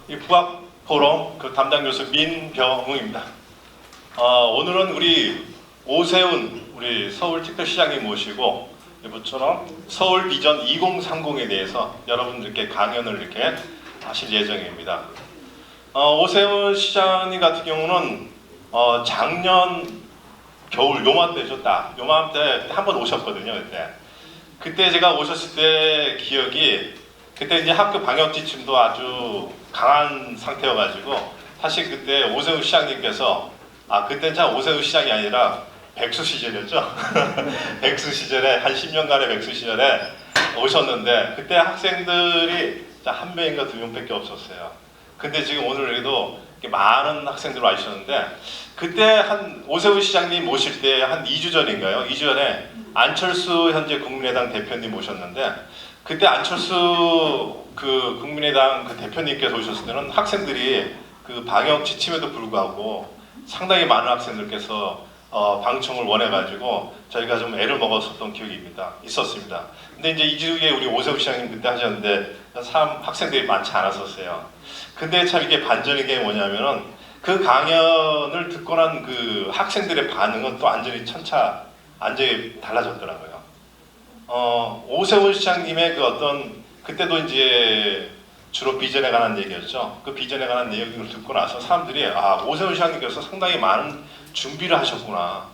이 부학 포럼 그 담당 교수 민병웅입니다. 오늘은 우리 오세훈 우리 서울특별시장님 모시고 이번처럼 서울 비전 2030에 대해서 여러분들께 강연을 이렇게 하실 예정입니다. 오세훈 시장님 같은 경우는 작년 겨울 요맘때죠. 딱 요맘때 한 번 오셨거든요. 그때 제가 오셨을 때 기억이 그때 이제 학교 방역 지침도 아주 강한 상태여가지고 사실 그때 오세훈 시장님께서 그때 참 오세훈 시장이 아니라 백수 시절이었죠. 백수 시절에 한 10년간의 백수 시절에 오셨는데 그때 학생들이 한 명인가 두 명밖에 없었어요. 근데 지금 오늘에도 많은 학생들 와주셨는데 그때 한 오세훈 시장님 모실 때 한 2주 전인가요? 2주 전에 안철수 현재 국민의당 대표님 모셨는데 그때 안철수 그 국민의당 그 대표님께서 오셨을 때는 학생들이 그 방역 지침에도 불구하고 상당히 많은 학생들께서 방청을 원해가지고 저희가 좀 애를 먹었었던 기억이 있었습니다. 근데 이제 2주 후에 우리 오세훈 시장님 그때 하셨는데 학생들이 많지 않았었어요. 근데 참 이게 반전인 게 뭐냐면은 그 강연을 듣고 난 그 학생들의 반응은 또 완전히 달라졌더라고요. 오세훈 시장님의 그 어떤 그때도 이제 주로 비전에 관한 얘기였죠. 그 비전에 관한 내용을 듣고 나서 사람들이 오세훈 시장님께서 상당히 많은 준비를 하셨구나.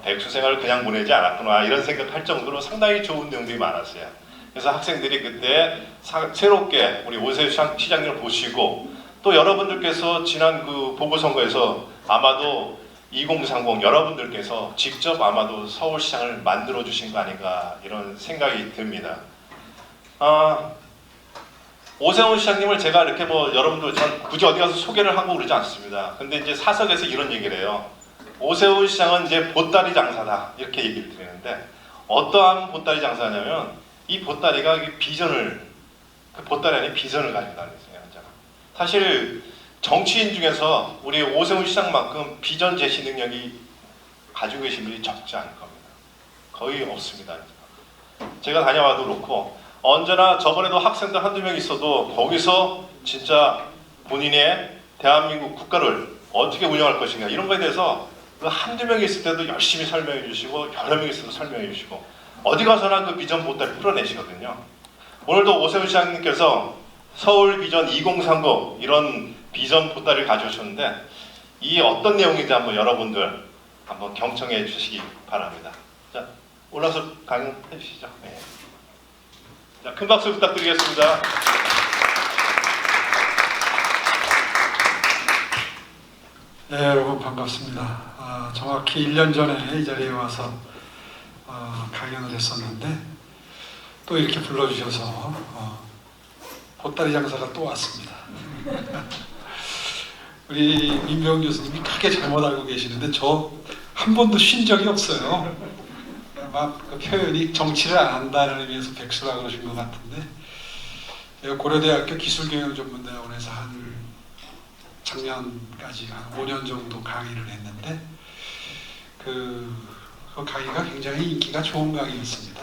백수 생활을 그냥 보내지 않았구나. 이런 생각할 정도로 상당히 좋은 내용들이 많았어요. 그래서 학생들이 그때 새롭게 우리 오세훈 시장님을 보시고 또 여러분들께서 지난 그 보궐선거에서 아마도 2030 여러분들께서 직접 아마도 서울시장을 만들어 주신 거 아닌가 이런 생각이 듭니다. 오세훈 시장님을 제가 이렇게 여러분들 굳이 어디 가서 소개를 하고 그러지 않습니다. 근데 이제 사석에서 이런 얘기를 해요. 오세훈 시장은 이제 보따리 장사다 이렇게 얘기를 드리는데 어떠한 보따리 장사냐면 이 보따리가 비전을 그 보따리 안에 비전을 가지고 다니세요. 사실 정치인 중에서 우리 오세훈 시장만큼 비전 제시 능력이 가지고 계신 분이 적지 않을 겁니다. 거의 없습니다. 제가 다녀와도 그렇고 언제나 저번에도 학생들 한두 명 있어도 거기서 진짜 본인의 대한민국 국가를 어떻게 운영할 것인가 이런 거에 대해서 그 한두 명이 있을 때도 열심히 설명해 주시고 여러 명이 있어도 설명해 주시고 어디 가서나 그 비전 보따리 풀어내시거든요. 오늘도 오세훈 시장님께서 서울 비전 2030 이런 비전 보따리를 가져오셨는데 이 어떤 내용인지 한번 여러분들 한번 경청해 주시기 바랍니다. 자, 올라서 강연해 주시죠. 네. 자, 큰 박수 부탁드리겠습니다. 네, 여러분 반갑습니다. 정확히 1년 전에 이 자리에 와서 강연을 했었는데 또 이렇게 불러주셔서 보따리 장사가 또 왔습니다. 우리 민병웅 교수님이 크게 잘못 알고 계시는데 저 한 번도 쉰 적이 없어요. 막 그 표현이 정치를 안 한다는 의미에서 백수라고 그러신 것 같은데 제가 고려대학교 기술경영전문대학원에서 한 작년까지 한 5년 정도 강의를 했는데 그 강의가 굉장히 인기가 좋은 강의였습니다.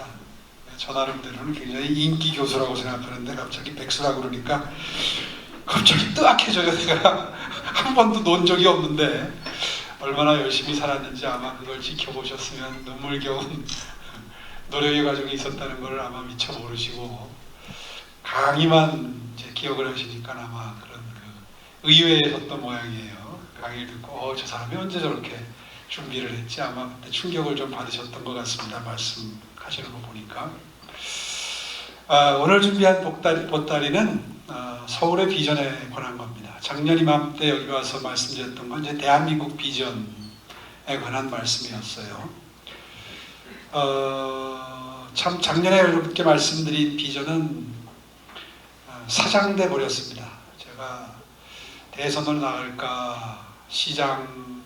저 나름대로는 굉장히 인기 교수라고 생각하는데 갑자기 백수라고 그러니까 갑자기 뜨악해져요. 내가 한 번도 논 적이 없는데 얼마나 열심히 살았는지 아마 그걸 지켜보셨으면 눈물겨운 노력의 과정이 있었다는 걸 아마 미처 모르시고 강의만 이제 기억을 하시니까 아마 그런 그 의외에 섰던 모양이에요. 강의를 듣고 저 사람이 언제 저렇게 준비를 했지 아마 그때 충격을 좀 받으셨던 것 같습니다. 말씀하시는 거 보니까. 오늘 준비한 보따리는 서울의 비전에 관한 겁니다. 작년 이맘때 여기 와서 말씀드렸던 건 이제 대한민국 비전에 관한 말씀이었어요. 참 작년에 이렇게 말씀드린 비전은 사장돼 버렸습니다. 제가 대선을 나갈까 시장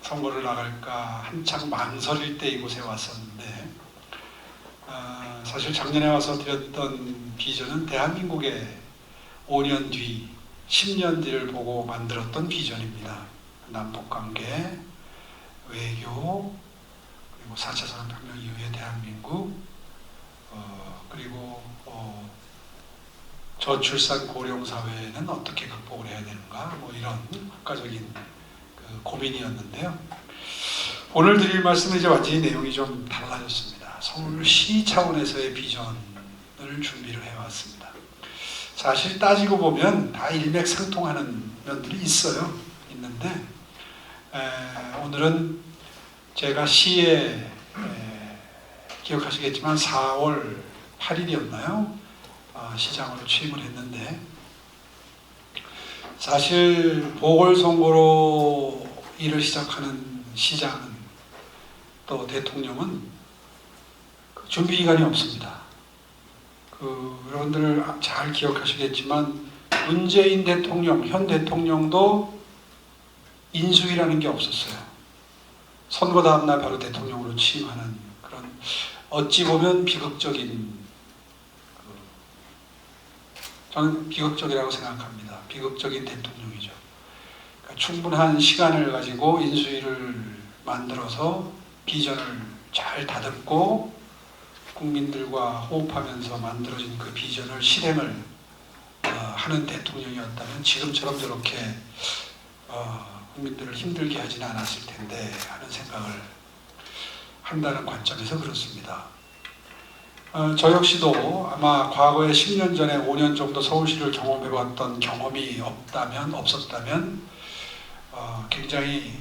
선거를 나갈까 한창 망설일 때 이곳에 왔었는데 사실 작년에 와서 드렸던 비전은 대한민국의 5년 뒤, 10년 뒤를 보고 만들었던 비전입니다. 남북관계, 외교, 그리고 4차 산업혁명 이후의 대한민국, 그리고 저출산 고령 사회는 어떻게 극복을 해야 되는가, 뭐 이런 국가적인 그 고민이었는데요. 오늘 드릴 말씀은 이제 완전히 내용이 좀 달라졌습니다. 서울시 차원에서의 비전을 준비를 해왔습니다. 사실 따지고 보면 다 일맥상통하는 면들이 있는데 오늘은 제가 시에 기억하시겠지만 4월 8일이었나요? 시장으로 취임을 했는데, 사실 보궐선거로 일을 시작하는 시장은 또 대통령은 준비 기간이 없습니다. 여러분들 잘 기억하시겠지만 문재인 대통령, 현 대통령도 인수위라는 게 없었어요. 선거 다음날 바로 대통령으로 취임하는 그런 어찌 보면 비극적인, 저는 비극적이라고 생각합니다. 비극적인 대통령이죠. 그러니까 충분한 시간을 가지고 인수위를 만들어서 비전을 잘 다듬고 국민들과 호흡하면서 만들어진 그 비전을 실행을 하는 대통령이었다면 지금처럼 저렇게 국민들을 힘들게 하지는 않았을 텐데 하는 생각을 한다는 관점에서 그렇습니다. 저 역시도 아마 과거에 10년 전에 5년 정도 서울시를 경험해봤던 경험이 없었다면 굉장히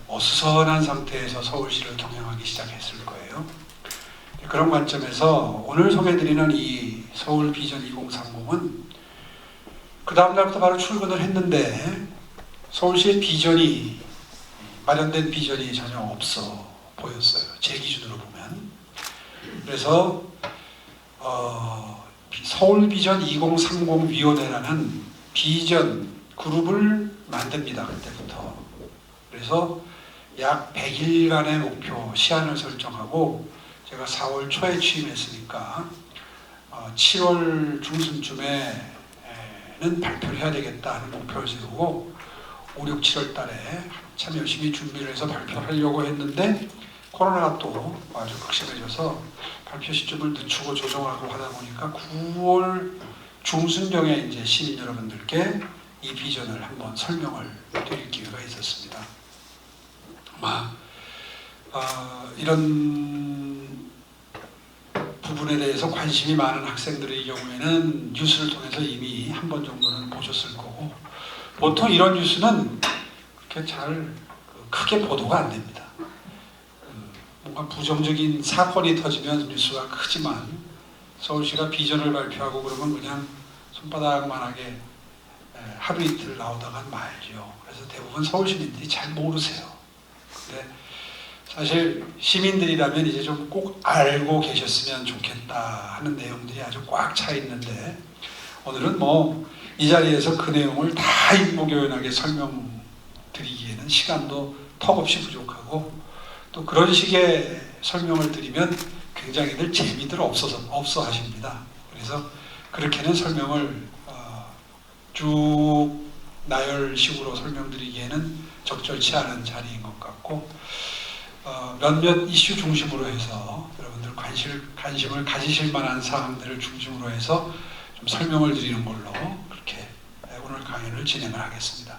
어수선한 상태에서 서울시를 경영하기 시작했을 거예요. 그런 관점에서 오늘 소개해드리는 이 서울 비전 2030은 그 다음 날부터 바로 출근을 했는데 서울시의 비전이, 마련된 비전이 전혀 없어 보였어요. 제 기준으로 보면. 그래서 서울 비전 2030 위원회라는 비전 그룹을 만듭니다. 그때부터. 그래서 약 100일간의 목표 시한을 설정하고, 제가 4월 초에 취임했으니까 7월 중순쯤에는 발표를 해야 되겠다 하는 목표를 세우고 5, 6, 7월 달에 참 열심히 준비를 해서 발표하려고 했는데 코로나가 또 아주 극심해져서 발표 시점을 늦추고 조정하고 하다 보니까 9월 중순경에 이제 시민 여러분들께 이 비전을 한번 설명을 드릴 기회가 있었습니다. 아마 이런 부분에 대해서 관심이 많은 학생들의 경우에는 뉴스를 통해서 이미 한 번 정도는 보셨을 거고, 보통 이런 뉴스는 그렇게 잘 크게 보도가 안 됩니다. 뭔가 부정적인 사건이 터지면 뉴스가 크지만 서울시가 비전을 발표하고 그러면 그냥 손바닥만하게 하루 이틀 나오다가 말죠. 그래서 대부분 서울 시민들이 잘 모르세요. 근데 사실 시민들이라면 이제 좀 꼭 알고 계셨으면 좋겠다 하는 내용들이 아주 꽉 차 있는데, 오늘은 뭐 이 자리에서 그 내용을 다 일목요연하게 설명드리기에는 시간도 턱없이 부족하고, 또 그런 식의 설명을 드리면 굉장히들 재미들 없어 하십니다. 그래서 그렇게는 설명을 쭉 나열식으로 설명드리기에는 적절치 않은 자리인 것 같고, 몇몇 이슈 중심으로 해서 여러분들 관심을 가지실 만한 사항들을 중심으로 해서 좀 설명을 드리는 걸로 그렇게 오늘 강연을 진행을 하겠습니다.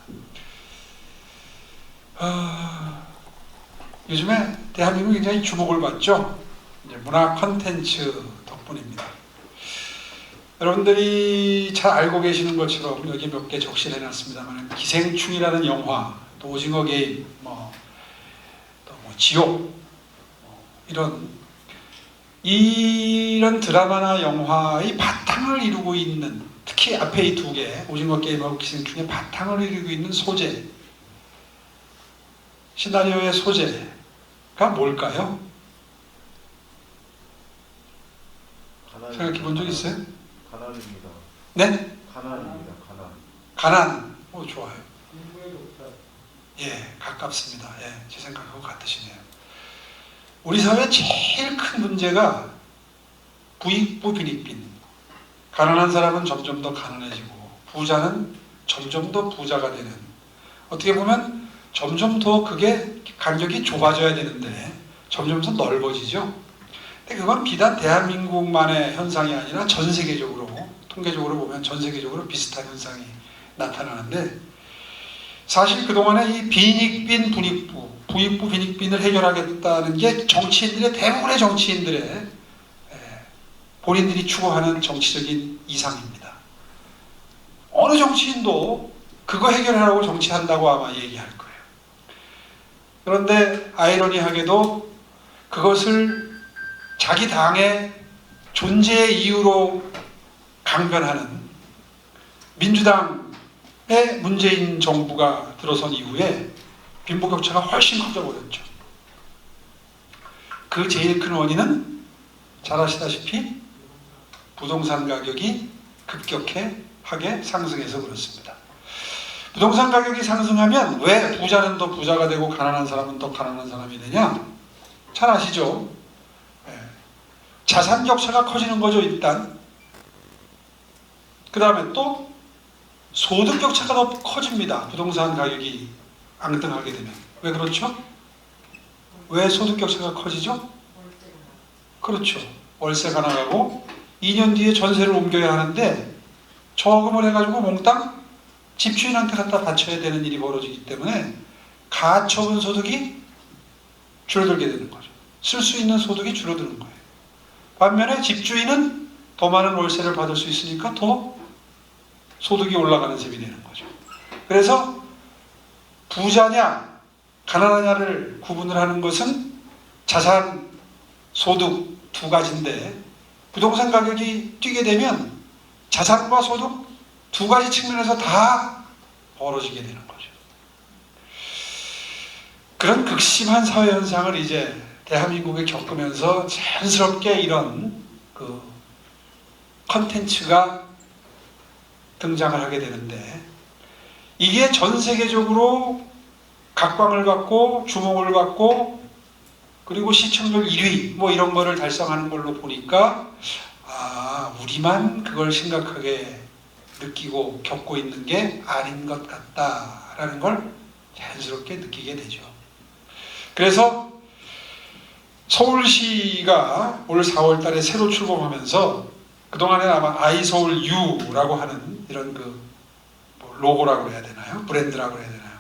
요즘에 대한민국이 굉장히 주목을 받죠. 이제 문화 콘텐츠 덕분입니다. 여러분들이 잘 알고 계시는 것처럼 여기 몇 개 적시를 해놨습니다만, 기생충이라는 영화, 또 오징어 게임, 지옥, 이런 드라마나 영화의 바탕을 이루고 있는, 특히 앞에 이 두 개, 오징어 게임하고 기생충의 바탕을 이루고 있는 소재, 시나리오의 소재가 뭘까요? 생각해 본 적 있어요? 가난입니다. 네? 가난입니다. 가난. 가난. 좋아요. 예, 가깝습니다. 예, 제 생각하고 같으시네요. 우리 사회의 제일 큰 문제가 부익부 빈익빈. 가난한 사람은 점점 더 가난해지고 부자는 점점 더 부자가 되는, 어떻게 보면 점점 더 그게 간격이 좁아져야 되는데 점점 더 넓어지죠. 근데 그건 비단 대한민국만의 현상이 아니라 전 세계적으로 통계적으로 보면 전 세계적으로 비슷한 현상이 나타나는데, 사실 그동안에 이 빈익빈 부익부, 부익부 빈익빈을 해결하겠다는 게 정치인들의, 대부분의 정치인들의 본인들이 추구하는 정치적인 이상입니다. 어느 정치인도 그거 해결하라고 정치한다고 아마 얘기할 거예요. 그런데 아이러니하게도 그것을 자기 당의 존재의 이유로 강변하는 민주당의 문재인 정부가 들어선 이후에 빈부격차가 훨씬 커져버렸죠. 그 제일 큰 원인은 잘 아시다시피 부동산 가격이 급격하게 상승해서 그렇습니다. 부동산 가격이 상승하면 왜 부자는 더 부자가 되고 가난한 사람은 더 가난한 사람이 되냐? 잘 아시죠? 자산 격차가 커지는 거죠, 일단. 그 다음에 또 소득 격차가 더 커집니다. 부동산 가격이 앙등하게 되면. 왜 그렇죠? 왜 소득 격차가 커지죠? 그렇죠. 월세가 나가고 2년 뒤에 전세를 옮겨야 하는데 저금을 해가지고 몽땅 집주인한테 갖다 바쳐야 되는 일이 벌어지기 때문에 가처분 소득이 줄어들게 되는 거죠. 쓸 수 있는 소득이 줄어드는 거예요. 반면에 집주인은 더 많은 월세를 받을 수 있으니까 더 소득이 올라가는 셈이 되는 거죠. 그래서 부자냐 가난하냐를 구분을 하는 것은 자산, 소득 두 가지인데, 부동산 가격이 뛰게 되면 자산과 소득 두 가지 측면에서 다 벌어지게 되는 거죠. 그런 극심한 사회 현상을 이제 대한민국에 겪으면서 자연스럽게 이런 그 컨텐츠가 등장을 하게 되는데, 이게 전 세계적으로 각광을 받고 주목을 받고 그리고 시청률 1위 뭐 이런 거를 달성하는 걸로 보니까, 아, 우리만 그걸 심각하게 느끼고 겪고 있는 게 아닌 것 같다라는 걸 자연스럽게 느끼게 되죠. 그래서 서울시가 올 4월 달에 새로 출범하면서, 그동안에 아마 아이서울유라고 하는 이런 그 로고라고 해야 되나요? 브랜드라고 해야 되나요?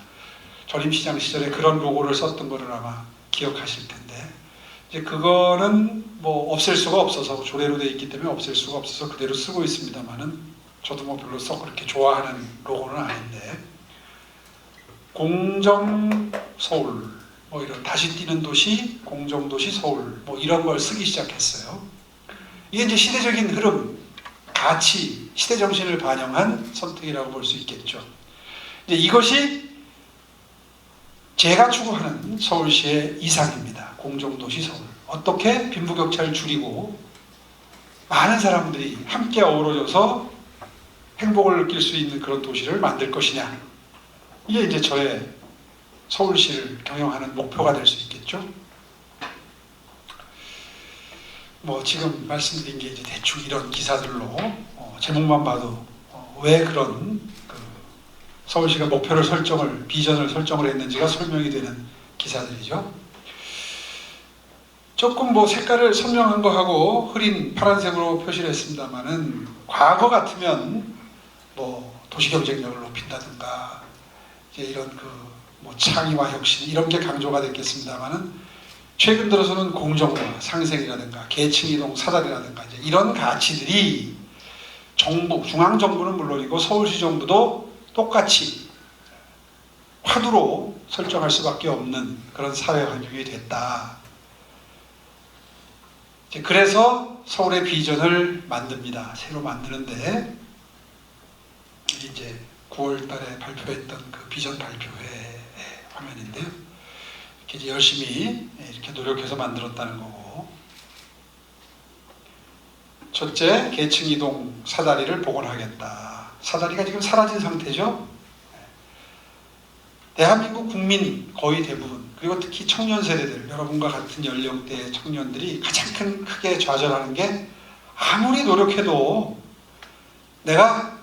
전임시장 시절에 그런 로고를 썼던 거를 아마 기억하실 텐데, 이제 그거는 뭐 없앨 수가 없어서, 조례로 되어 있기 때문에 없앨 수가 없어서 그대로 쓰고 있습니다만은, 저도 뭐 별로 썩 그렇게 좋아하는 로고는 아닌데, 공정 서울, 뭐 이런 다시 뛰는 도시, 공정도시 서울, 뭐 이런 걸 쓰기 시작했어요. 이게 이제 시대적인 흐름, 가치, 시대 정신을 반영한 선택이라고 볼 수 있겠죠. 이제 이것이 제가 추구하는 서울시의 이상입니다. 공정도시 서울. 어떻게 빈부격차를 줄이고 많은 사람들이 함께 어우러져서 행복을 느낄 수 있는 그런 도시를 만들 것이냐. 이게 이제 저의 서울시를 경영하는 목표가 될 수 있겠죠. 뭐 지금 말씀드린 게 이제 대충 이런 기사들로 제목만 봐도 왜 그런 그 서울시가 목표를 설정을, 비전을 설정을 했는지가 설명이 되는 기사들이죠. 조금 뭐 색깔을 선명한 거 하고 흐린 파란색으로 표시를 했습니다만은, 과거 같으면 뭐 도시 경쟁력을 높인다든가 이제 이런 그 뭐 창의와 혁신 이런 게 강조가 됐겠습니다만은, 최근 들어서는 공정화, 상생이라든가 계층이동 사다리라든가 이제 이런 가치들이 정부, 중앙정부는 물론이고 서울시 정부도 똑같이 화두로 설정할 수밖에 없는 그런 사회 환경이 됐다. 그래서 서울의 비전을 만듭니다. 새로 만드는데, 이제 9월 달에 발표했던 그 비전 발표회 화면인데요. 이렇게 이제 열심히 이렇게 노력해서 만들었다는 거고, 첫째, 계층 이동 사다리를 복원하겠다. 사다리가 지금 사라진 상태죠. 대한민국 국민 거의 대부분, 그리고 특히 청년 세대들, 여러분과 같은 연령대의 청년들이 가장 크게 좌절하는 게, 아무리 노력해도 내가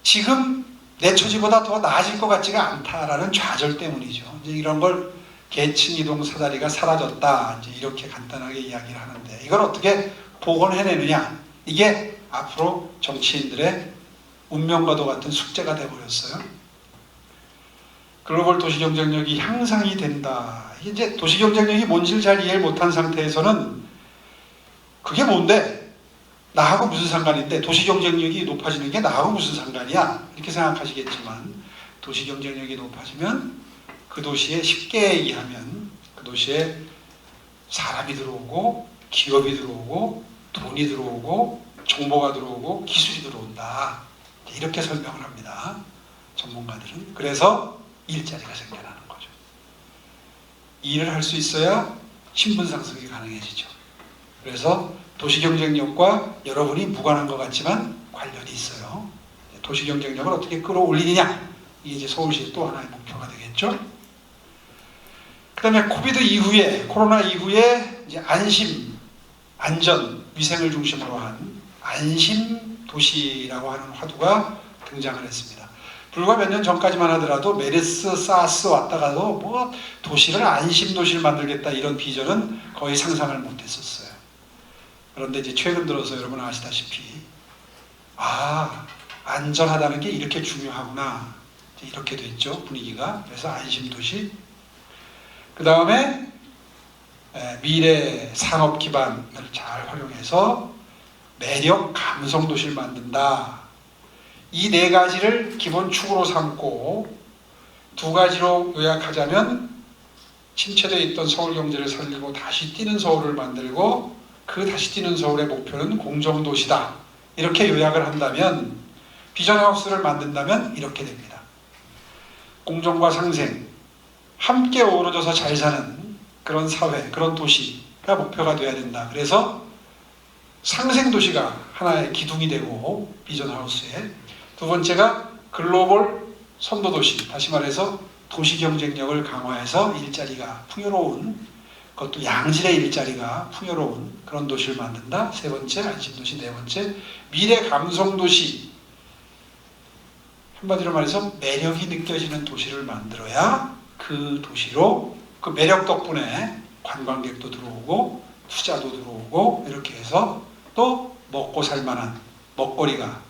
지금 내 처지보다 더 나아질 것 같지가 않다라는 좌절 때문이죠. 이제 이런 걸 계층 이동 사다리가 사라졌다, 이제 이렇게 간단하게 이야기를 하는데, 이걸 어떻게 복원해내느냐, 이게 앞으로 정치인들의 운명과도 같은 숙제가 돼버렸어요. 글로벌 도시경쟁력이 향상이 된다. 이게 이제 도시경쟁력이 뭔지를 잘 이해를 못한 상태에서는 그게 뭔데? 나하고 무슨 상관인데? 도시경쟁력이 높아지는 게 나하고 무슨 상관이야? 이렇게 생각하시겠지만 도시경쟁력이 높아지면 그 도시에 쉽게 얘기하면 그 도시에 사람이 들어오고 기업이 들어오고 돈이 들어오고 정보가 들어오고 기술이 들어온다. 이렇게 설명을 합니다. 전문가들은. 그래서 일자리가 생겨나는 거죠. 일을 할 수 있어야 신분 상승이 가능해지죠. 그래서 도시경쟁력과 여러분이 무관한 것 같지만 관련이 있어요. 도시경쟁력을 어떻게 끌어올리느냐, 이게 이제 서울시의 또 하나의 목표가 되겠죠. 그 다음에 코로나 이후에 이제 안심, 안전, 위생을 중심으로 한 안심 도시라고 하는 화두가 등장을 했습니다. 불과 몇 년 전까지만 하더라도 메르스, 사스 왔다가도 뭐 도시를 안심 도시를 만들겠다 이런 비전은 거의 상상을 못했었어요. 그런데 이제 최근 들어서 여러분 아시다시피 안전하다는 게 이렇게 중요하구나, 이렇게 됐죠, 분위기가. 그래서 안심 도시. 그 다음에 미래 산업 기반을 잘 활용해서 매력 감성 도시를 만든다. 이 네 가지를 기본 축으로 삼고 두 가지로 요약하자면 침체되어 있던 서울 경제를 살리고 다시 뛰는 서울을 만들고 그 다시 뛰는 서울의 목표는 공정도시다. 이렇게 요약을 한다면, 비전하우스를 만든다면 이렇게 됩니다. 공정과 상생, 함께 어우러져서 잘 사는 그런 사회, 그런 도시가 목표가 돼야 된다. 그래서 상생도시가 하나의 기둥이 되고, 비전하우스에 두 번째가 글로벌 선도도시, 다시 말해서 도시 경쟁력을 강화해서 일자리가 풍요로운, 그것도 양질의 일자리가 풍요로운 그런 도시를 만든다. 세 번째 안심도시, 네 번째 미래 감성도시. 한마디로 말해서 매력이 느껴지는 도시를 만들어야 그 도시로 그 매력 덕분에 관광객도 들어오고 투자도 들어오고 이렇게 해서 또 먹고 살만한 먹거리가,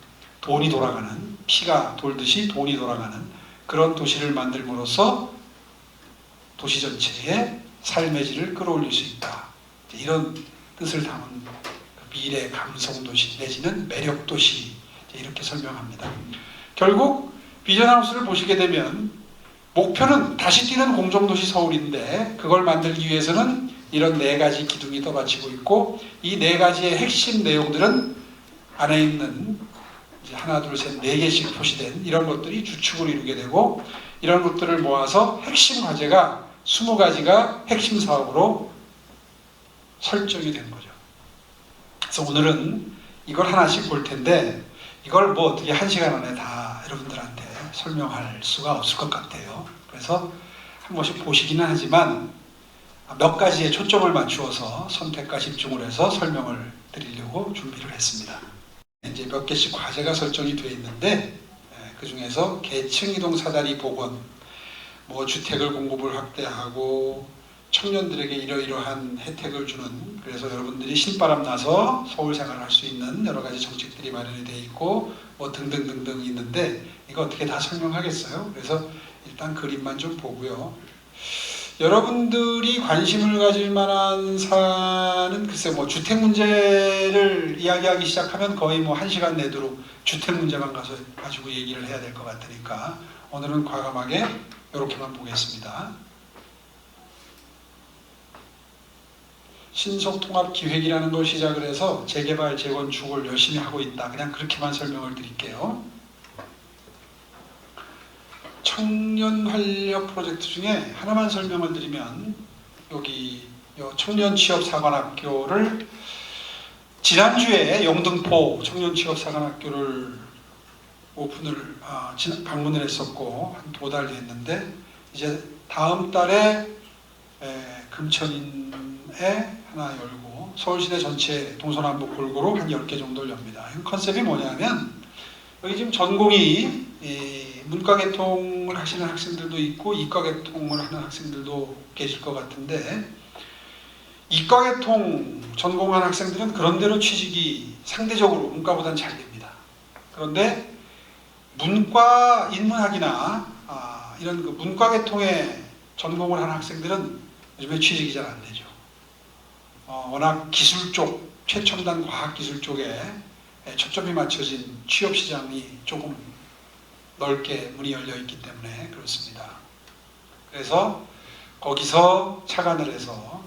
돈이 돌아가는, 피가 돌듯이 돈이 돌아가는 그런 도시를 만들므로써 도시 전체의 삶의 질을 끌어올릴 수 있다. 이런 뜻을 담은 미래 감성도시 내지는 매력도시, 이렇게 설명합니다. 결국 비전하우스를 보시게 되면 목표는 다시 뛰는 공정도시 서울인데, 그걸 만들기 위해서는 이런 네 가지 기둥이 떠받치고 있고, 이 네 가지의 핵심 내용들은 안에 있는 이제 하나, 둘, 셋, 네 개씩 표시된 이런 것들이 주축을 이루게 되고, 이런 것들을 모아서 핵심 과제가 20가지가 핵심 사업으로 설정이 된 거죠. 그래서 오늘은 이걸 하나씩 볼 텐데, 이걸 뭐 어떻게 1시간 안에 다 여러분들한테 설명할 수가 없을 것 같아요. 그래서 한 번씩 보시기는 하지만 몇 가지에 초점을 맞추어서 선택과 집중을 해서 설명을 드리려고 준비를 했습니다. 이제 몇 개씩 과제가 설정이 되어 있는데, 그 중에서 계층 이동 사다리 복원, 뭐 주택을 공급을 확대하고 청년들에게 이러이러한 혜택을 주는, 그래서 여러분들이 신바람 나서 서울 생활을 할 수 있는 여러 가지 정책들이 마련이 되어 있고 뭐 등등등등 있는데, 이거 어떻게 다 설명하겠어요? 그래서 일단 그림만 좀 보고요. 여러분들이 관심을 가질 만한 사안은 글쎄 뭐 주택 문제를 이야기하기 시작하면 거의 뭐 1시간 내도록 주택 문제만 가지고 얘기를 해야 될 것 같으니까 오늘은 과감하게 이렇게만 보겠습니다. 신속통합기획이라는 걸 시작을 해서 재개발, 재건축을 열심히 하고 있다. 그냥 그렇게만 설명을 드릴게요. 청년 활력 프로젝트 중에 하나만 설명을 드리면, 여기 청년 취업 사관학교를 지난주에 영등포 청년 취업 사관학교를 오픈을 방문을 했었고 한 2달 됐는데, 이제 다음 달에 금천인에 하나 열고 서울시내 전체 동서남북 골고루 한 10개 정도를 엽니다. 이 컨셉이 뭐냐면, 여기 지금 전공이 문과계통을 하시는 학생들도 있고 이과계통을 하는 학생들도 계실 것 같은데, 이과계통 전공한 학생들은 그런대로 취직이 상대적으로 문과보다는 잘 됩니다. 그런데 문과 인문학이나 이런 그 문과계통의 전공을 하는 학생들은 요즘에 취직이 잘 안 되죠. 워낙 기술 쪽, 최첨단 과학기술 쪽에 초점이 맞춰진 취업 시장이 조금 넓게 문이 열려 있기 때문에 그렇습니다. 그래서 거기서 착안을 해서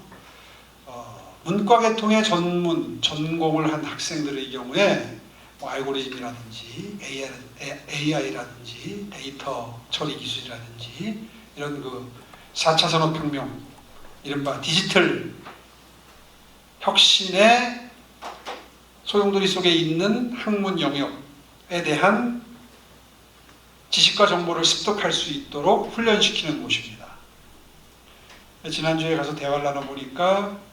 문과계통의 전공을 한 학생들의 경우에 뭐 알고리즘이라든지 AI라든지 데이터 처리 기술이라든지 이런 그 4차 산업혁명, 이른바 디지털 혁신의 소용돌이 속에 있는 학문 영역에 대한 지식과 정보를 습득할 수 있도록 훈련시키는 곳입니다. 지난주에 가서 대화를 나눠보니까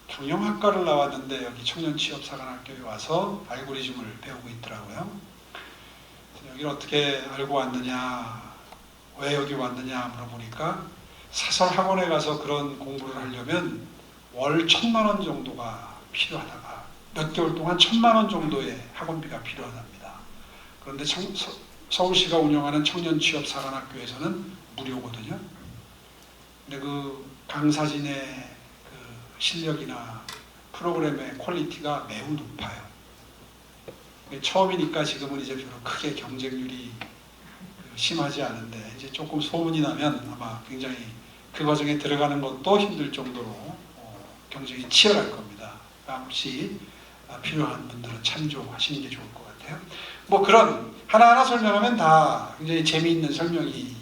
경영학과를 나왔는데 여기 청년취업사관학교에 와서 알고리즘을 배우고 있더라고요. 여기를 어떻게 알고 왔느냐, 왜 여기 왔느냐 물어보니까 사설학원에 가서 그런 공부를 하려면 월 1,000만 원 정도가 필요하다가 몇 개월 동안 1,000만 원 정도의 학원비가 필요하답니다. 그런데 서울시가 운영하는 청년취업사관학교에서는 무료거든요. 근데 그 강사진의 그 실력이나 프로그램의 퀄리티가 매우 높아요. 처음이니까 지금은 이제 별로 크게 경쟁률이 심하지 않은데 이제 조금 소문이 나면 아마 굉장히 그 과정에 들어가는 것도 힘들 정도로 경쟁이 치열할 겁니다. 혹시 필요한 분들은 참조하시는 게 좋을 것 같아요. 뭐 그런 하나하나 설명하면 다 굉장히 재미있는 설명이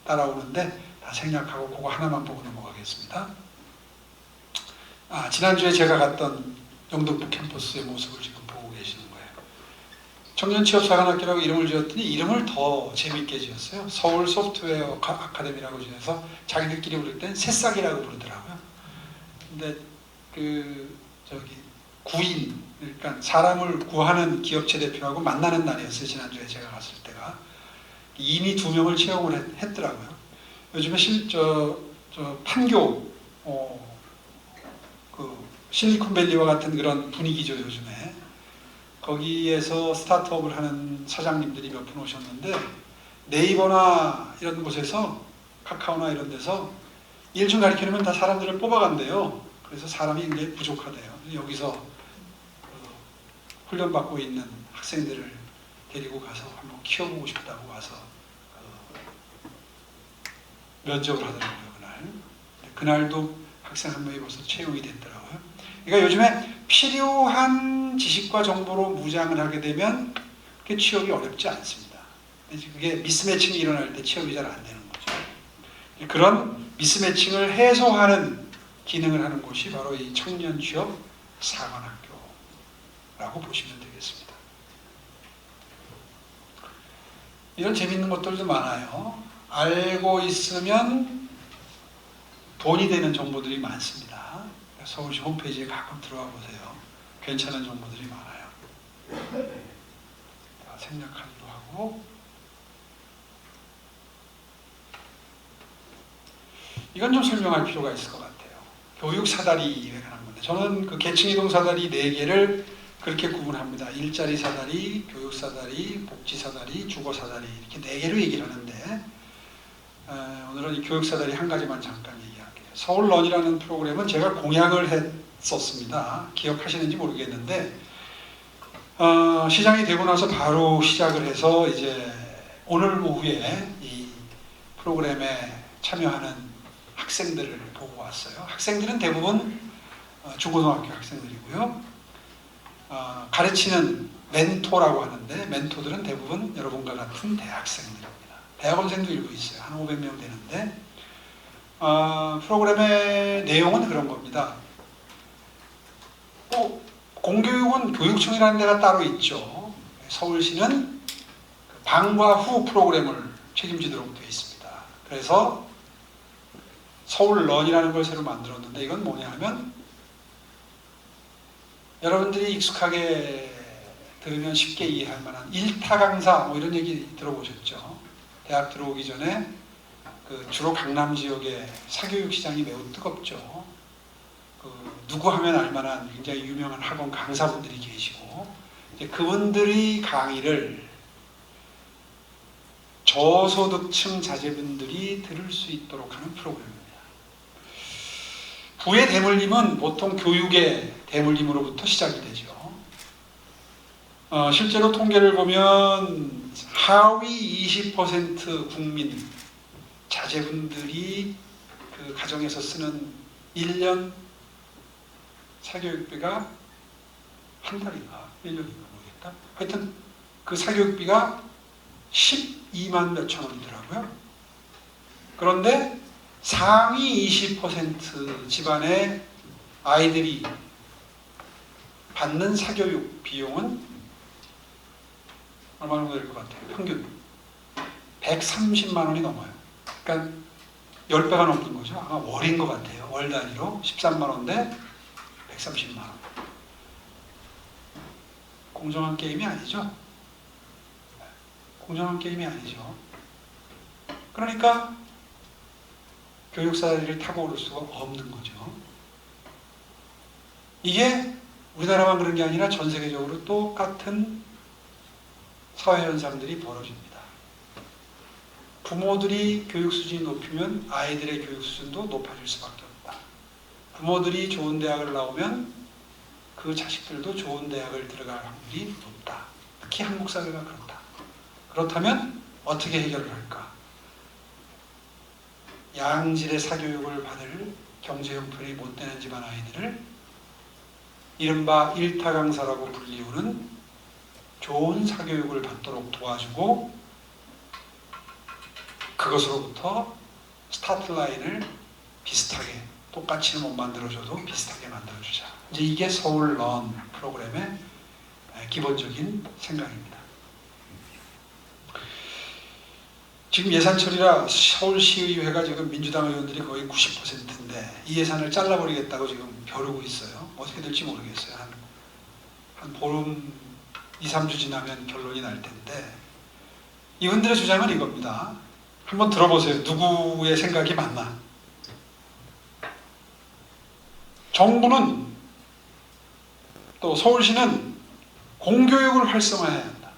따라오는데 다 생략하고 그거 하나만 보고 넘어가겠습니다. 지난주에 제가 갔던 영등포 캠퍼스의 모습을 지금 보고 계시는 거예요. 청년취업사관학교라고 이름을 지었더니 이름을 더 재밌게 지었어요. 서울 소프트웨어 아카데미라고 지어서 자기들끼리 부를 땐 새싹이라고 부르더라고요. 근데 구인, 그러니까 사람을 구하는 기업체 대표하고 만나는 날이었어요. 지난주에 제가 갔을 때가. 이미 2명을 채용을 했더라고요. 요즘에 판교, 실리콘밸리와 같은 그런 분위기죠, 요즘에. 거기에서 스타트업을 하는 사장님들이 몇 분 오셨는데 네이버나 이런 곳에서 카카오나 이런 데서 일 좀 가르치려면 다 사람들을 뽑아간대요. 그래서 사람이 굉장히 부족하대요. 여기서 훈련받고 있는 학생들을 데리고 가서 한번 키워보고 싶다고 와서 면접을 하더라고요, 그날. 그날도 학생 한 명이 벌써 채용이 됐더라고요. 그러니까 요즘에 필요한 지식과 정보로 무장을 하게 되면 그게 취업이 어렵지 않습니다. 그게 미스매칭이 일어날 때 취업이 잘 안 되는 거죠. 그런 미스매칭을 해소하는 기능을 하는 곳이 바로 이 청년취업사관학교라고 보시면 되겠습니다. 이런 재밌는 것들도 많아요. 알고 있으면 돈이 되는 정보들이 많습니다. 서울시 홈페이지에 가끔 들어와 보세요. 괜찮은 정보들이 많아요. 생략하기로 하고, 이건 좀 설명할 필요가 있을 것 같아요. 교육 사다리에 관한 건데, 저는 그 계층이동 사다리 4개를 그렇게 구분합니다. 일자리 사다리, 교육 사다리, 복지 사다리, 주거 사다리, 이렇게 4개로 얘기를 하는데, 오늘은 이 교육 사다리 한 가지만 잠깐 얘기할게요. 서울런이라는 프로그램은 제가 공약을 했었습니다. 기억하시는지 모르겠는데, 시장이 되고 나서 바로 시작을 해서 이제 오늘 오후에 이 프로그램에 참여하는 학생들을 보고 왔어요. 학생들은 대부분 중고등학교 학생들이고요. 가르치는 멘토라고 하는데 멘토들은 대부분 여러분과 같은 대학생들입니다. 대학원생도 일부 있어요. 한 500명 되는데 프로그램의 내용은 그런 겁니다. 공교육은 교육청이라는 데가 따로 있죠. 서울시는 방과 후 프로그램을 책임지도록 되어 있습니다. 그래서 서울런이라는 걸 새로 만들었는데 이건 뭐냐 하면 여러분들이 익숙하게 들으면 쉽게 이해할 만한 일타 강사 뭐 이런 얘기 들어보셨죠? 대학 들어오기 전에 주로 강남 지역의 사교육 시장이 매우 뜨겁죠. 누구 하면 알만한 굉장히 유명한 학원 강사분들이 계시고 이제 그분들이 강의를 저소득층 자제분들이 들을 수 있도록 하는 프로그램입니다. 부의 대물림은 보통 교육의 대물림으로부터 시작이 되죠. 실제로 통계를 보면 하위 20% 국민 자제분들이 그 가정에서 쓰는 1년 사교육비가 한 달인가 1년인가 모르겠다. 하여튼 그 사교육비가 12만 몇천 원이더라고요. 그런데 상위 20% 집안의 아이들이 받는 사교육 비용은 얼마 정도 될 것 같아요? 평균 130만 원이 넘어요. 그러니까 10배가 넘는 거죠. 아마 월인 것 같아요. 월 단위로 13만 원 대 130만 원. 공정한 게임이 아니죠. 공정한 게임이 아니죠. 그러니까 교육사들이 타고 오를 수가 없는 거죠. 이게 우리나라만 그런 게 아니라 전 세계적으로 똑같은 사회현상들이 벌어집니다. 부모들이 교육 수준이 높으면 아이들의 교육 수준도 높아질 수밖에 없다. 부모들이 좋은 대학을 나오면 그 자식들도 좋은 대학을 들어갈 확률이 높다. 특히 한국 사회가 그렇다. 그렇다면 어떻게 해결을 할까? 양질의 사교육을 받을 경제 형편이 못 되는 집안 아이들을 이른바 일타 강사라고 불리우는 좋은 사교육을 받도록 도와주고 그것으로부터 스타트 라인을 비슷하게 똑같이는 못 만들어줘도 비슷하게 만들어주자. 이제 이게 서울 런 프로그램의 기본적인 생각입니다. 지금 예산 처리라 서울시의회가 지금 민주당 의원들이 거의 90%인데 이 예산을 잘라버리겠다고 지금 벼르고 있어요. 어떻게 될지 모르겠어요. 한 보름 2, 3주 지나면 결론이 날 텐데 이분들의 주장은 이겁니다. 한번 들어보세요. 누구의 생각이 맞나? 정부는 또 서울시는 공교육을 활성화해야 한다.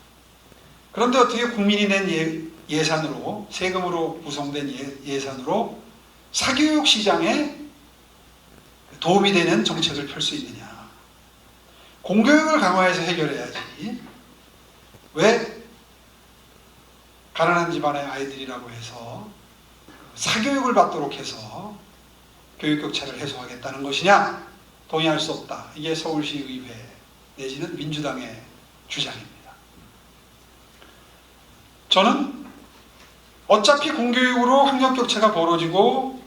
그런데 어떻게 국민이 낸 예산으로 세금으로 구성된 예산으로 사교육 시장에 도움이 되는 정책을 펼 수 있느냐. 공교육을 강화해서 해결해야지. 왜 가난한 집안의 아이들이라고 해서 사교육을 받도록 해서 교육격차를 해소하겠다는 것이냐? 동의할 수 없다. 이게 서울시의회 내지는 민주당의 주장입니다. 저는 어차피 공교육으로 학력격차가 벌어지고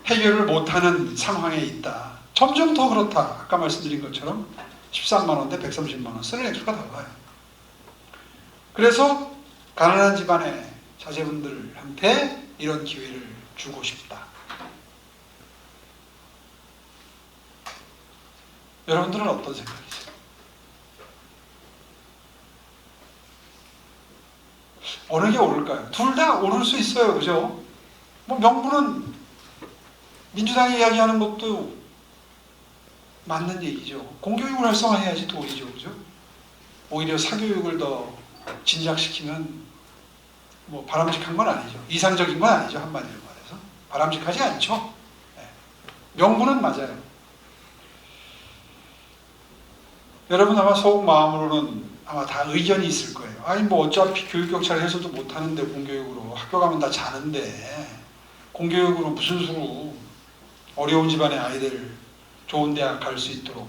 해결을 못하는 상황에 있다. 점점 더 그렇다. 아까 말씀드린 것처럼 13만 원 대 130만 원 쓰는 액수가 달라요. 그래서 가난한 집안의 자제분들한테 이런 기회를 주고 싶다. 여러분들은 어떤 생각이세요? 어느 게 옳을까요? 둘 다 옳을 수 있어요. 그죠? 뭐 명분은 민주당이 이야기하는 것도 맞는 얘기죠. 공교육을 활성화해야지 도리죠. 그죠? 오히려 사교육을 더 진작시키면 뭐 바람직한 건 아니죠. 이상적인 건 아니죠. 한마디로 말해서. 바람직하지 않죠. 네. 명분은 맞아요. 여러분 아마 속 마음으로는 아마 다 의견이 있을 거예요. 아니 뭐 어차피 교육격차를 해소도 못하는데 공교육으로 학교 가면 다 자는데 공교육으로 무슨 수로 어려운 집안의 아이들 좋은 대학 갈 수 있도록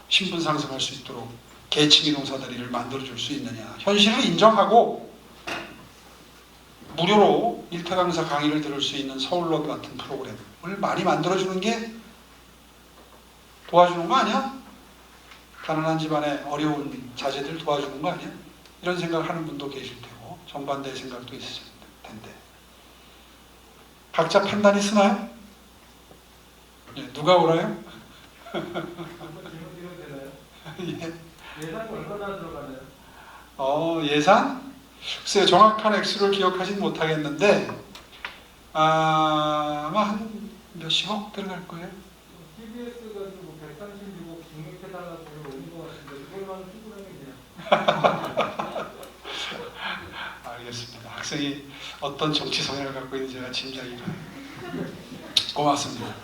신분 상승할 수 있도록 계층 이동사다리를 만들어줄 수 있느냐. 현실을 인정하고 무료로 일타 강사 강의를 들을 수 있는 서울롯 같은 프로그램을 많이 만들어주는 게 도와주는 거 아니야? 가난한 집안의 어려운 자제들 도와주는 거 아니야? 이런 생각을 하는 분도 계실 테고 정반대의 생각도 있으실 텐데 각자 판단이 쓰나요? 예, 누가 옳아요? 예. 예산이 얼마나 들어가나요? 예산? 글쎄요, 정확한 액수를 기억하진 못하겠는데 아마 한 몇십억 들어갈 거예요. TBS 가지고 136억 증액해달라고 오는 것 같은데 그걸만 충분하겠네요. 알겠습니다. 학생이 어떤 정치 성향을 갖고 있는지 제가 짐작이 가요. 고맙습니다.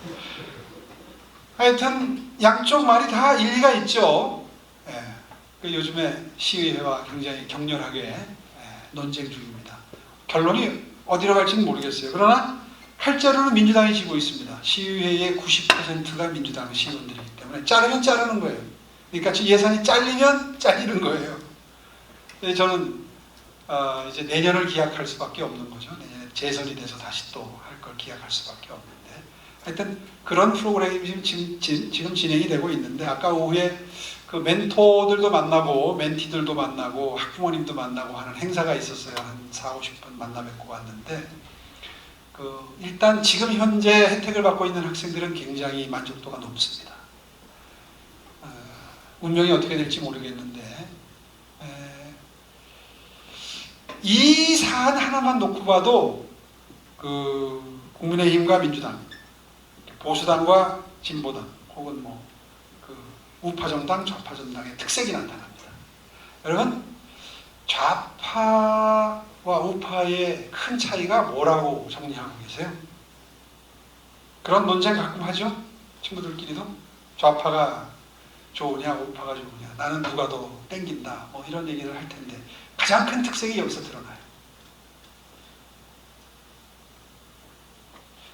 하여튼 양쪽 말이 다 일리가 있죠. 예. 그 요즘에 시의회와 굉장히 격렬하게 논쟁 중입니다. 결론이 어디로 갈지는 모르겠어요. 그러나 칼자루는 민주당이 지고 있습니다. 시의회의 90%가 민주당 시의원들이기 때문에 자르면 자르는 거예요. 그러니까 예산이 잘리면 잘리는 거예요. 저는 이제 내년을 기약할 수밖에 없는 거죠. 내년에 재선이 돼서 다시 또 할 걸 기약할 수밖에 없는데, 하여튼 그런 프로그램이 지금 진행이 되고 있는데, 아까 오후에 그 멘토들도 만나고 멘티들도 만나고 학부모님도 만나고 하는 행사가 있었어요. 한 4, 50분 만나 뵙고 왔는데, 일단 지금 현재 혜택을 받고 있는 학생들은 굉장히 만족도가 높습니다. 운명이 어떻게 될지 모르겠는데, 이 사안 하나만 놓고 봐도 국민의힘과 민주당, 보수당과 진보당, 혹은 우파 정당, 좌파 정당의 특색이 나타납니다. 여러분, 좌파와 우파의 큰 차이가 뭐라고 정리하고 계세요? 그런 논쟁 가끔 하죠? 친구들끼리도. 좌파가 좋으냐, 우파가 좋으냐, 나는 누가 더 땡긴다, 이런 얘기를 할 텐데, 가장 큰 특색이 여기서 드러나요.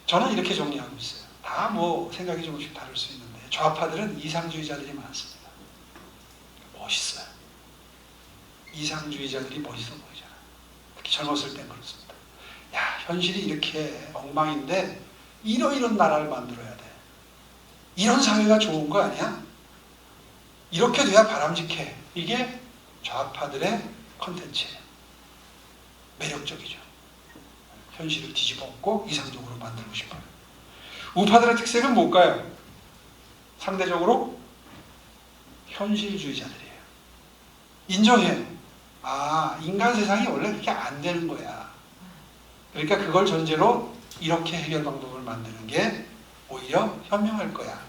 저는 이렇게 정리하고 있어요. 다 생각이 조금씩 다를 수 있는데, 좌파들은 이상주의자들이 많습니다. 멋있어요. 이상주의자들이 멋있어 보이잖아요. 특히 젊었을 땐 그렇습니다. 야, 현실이 이렇게 엉망인데 이런 나라를 만들어야 돼. 이런 사회가 좋은 거 아니야? 이렇게 돼야 바람직해. 이게 좌파들의 컨텐츠예요. 매력적이죠. 현실을 뒤집어엎고 이상적으로 만들고 싶어요. 우파들의 특색은 뭘까요? 상대적으로 현실주의자들이에요. 인정해요. 인간 세상이 원래 그렇게 안 되는 거야. 그러니까 그걸 전제로 이렇게 해결 방법을 만드는 게 오히려 현명할 거야.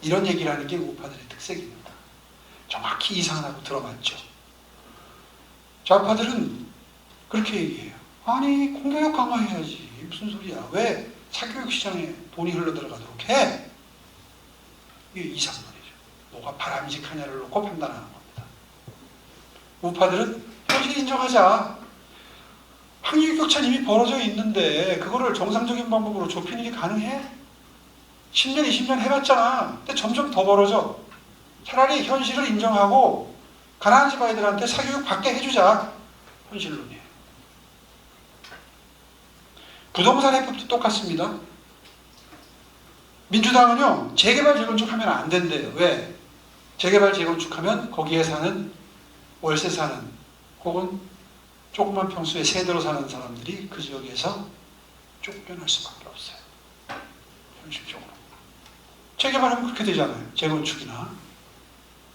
이런 얘기를 하는 게 우파들의 특색입니다. 정확히 이상하다고 들어맞죠. 좌파들은 그렇게 얘기해요. 아니, 공교육 강화해야지. 무슨 소리야. 왜 사교육 시장에 돈이 흘러들어가도록 해? 이게 이상론이죠. 뭐가 바람직하냐를 놓고 판단하는 겁니다. 우파들은 현실 인정하자. 학력 격차는 이미 벌어져 있는데 그거를 정상적인 방법으로 좁히는 게 가능해? 10년, 20년 해봤잖아. 근데 점점 더 벌어져. 차라리 현실을 인정하고 가난한 집 아이들한테 사교육 받게 해주자. 현실론이에요. 부동산 해법도 똑같습니다. 민주당은요, 재개발 재건축하면 안 된대요. 왜? 재개발 재건축하면 거기에 사는, 월세 사는, 혹은 조그만 평수에 세대로 사는 사람들이 그 지역에서 쫓겨날 수밖에 없어요. 현실적으로. 재개발하면 그렇게 되잖아요. 재건축이나.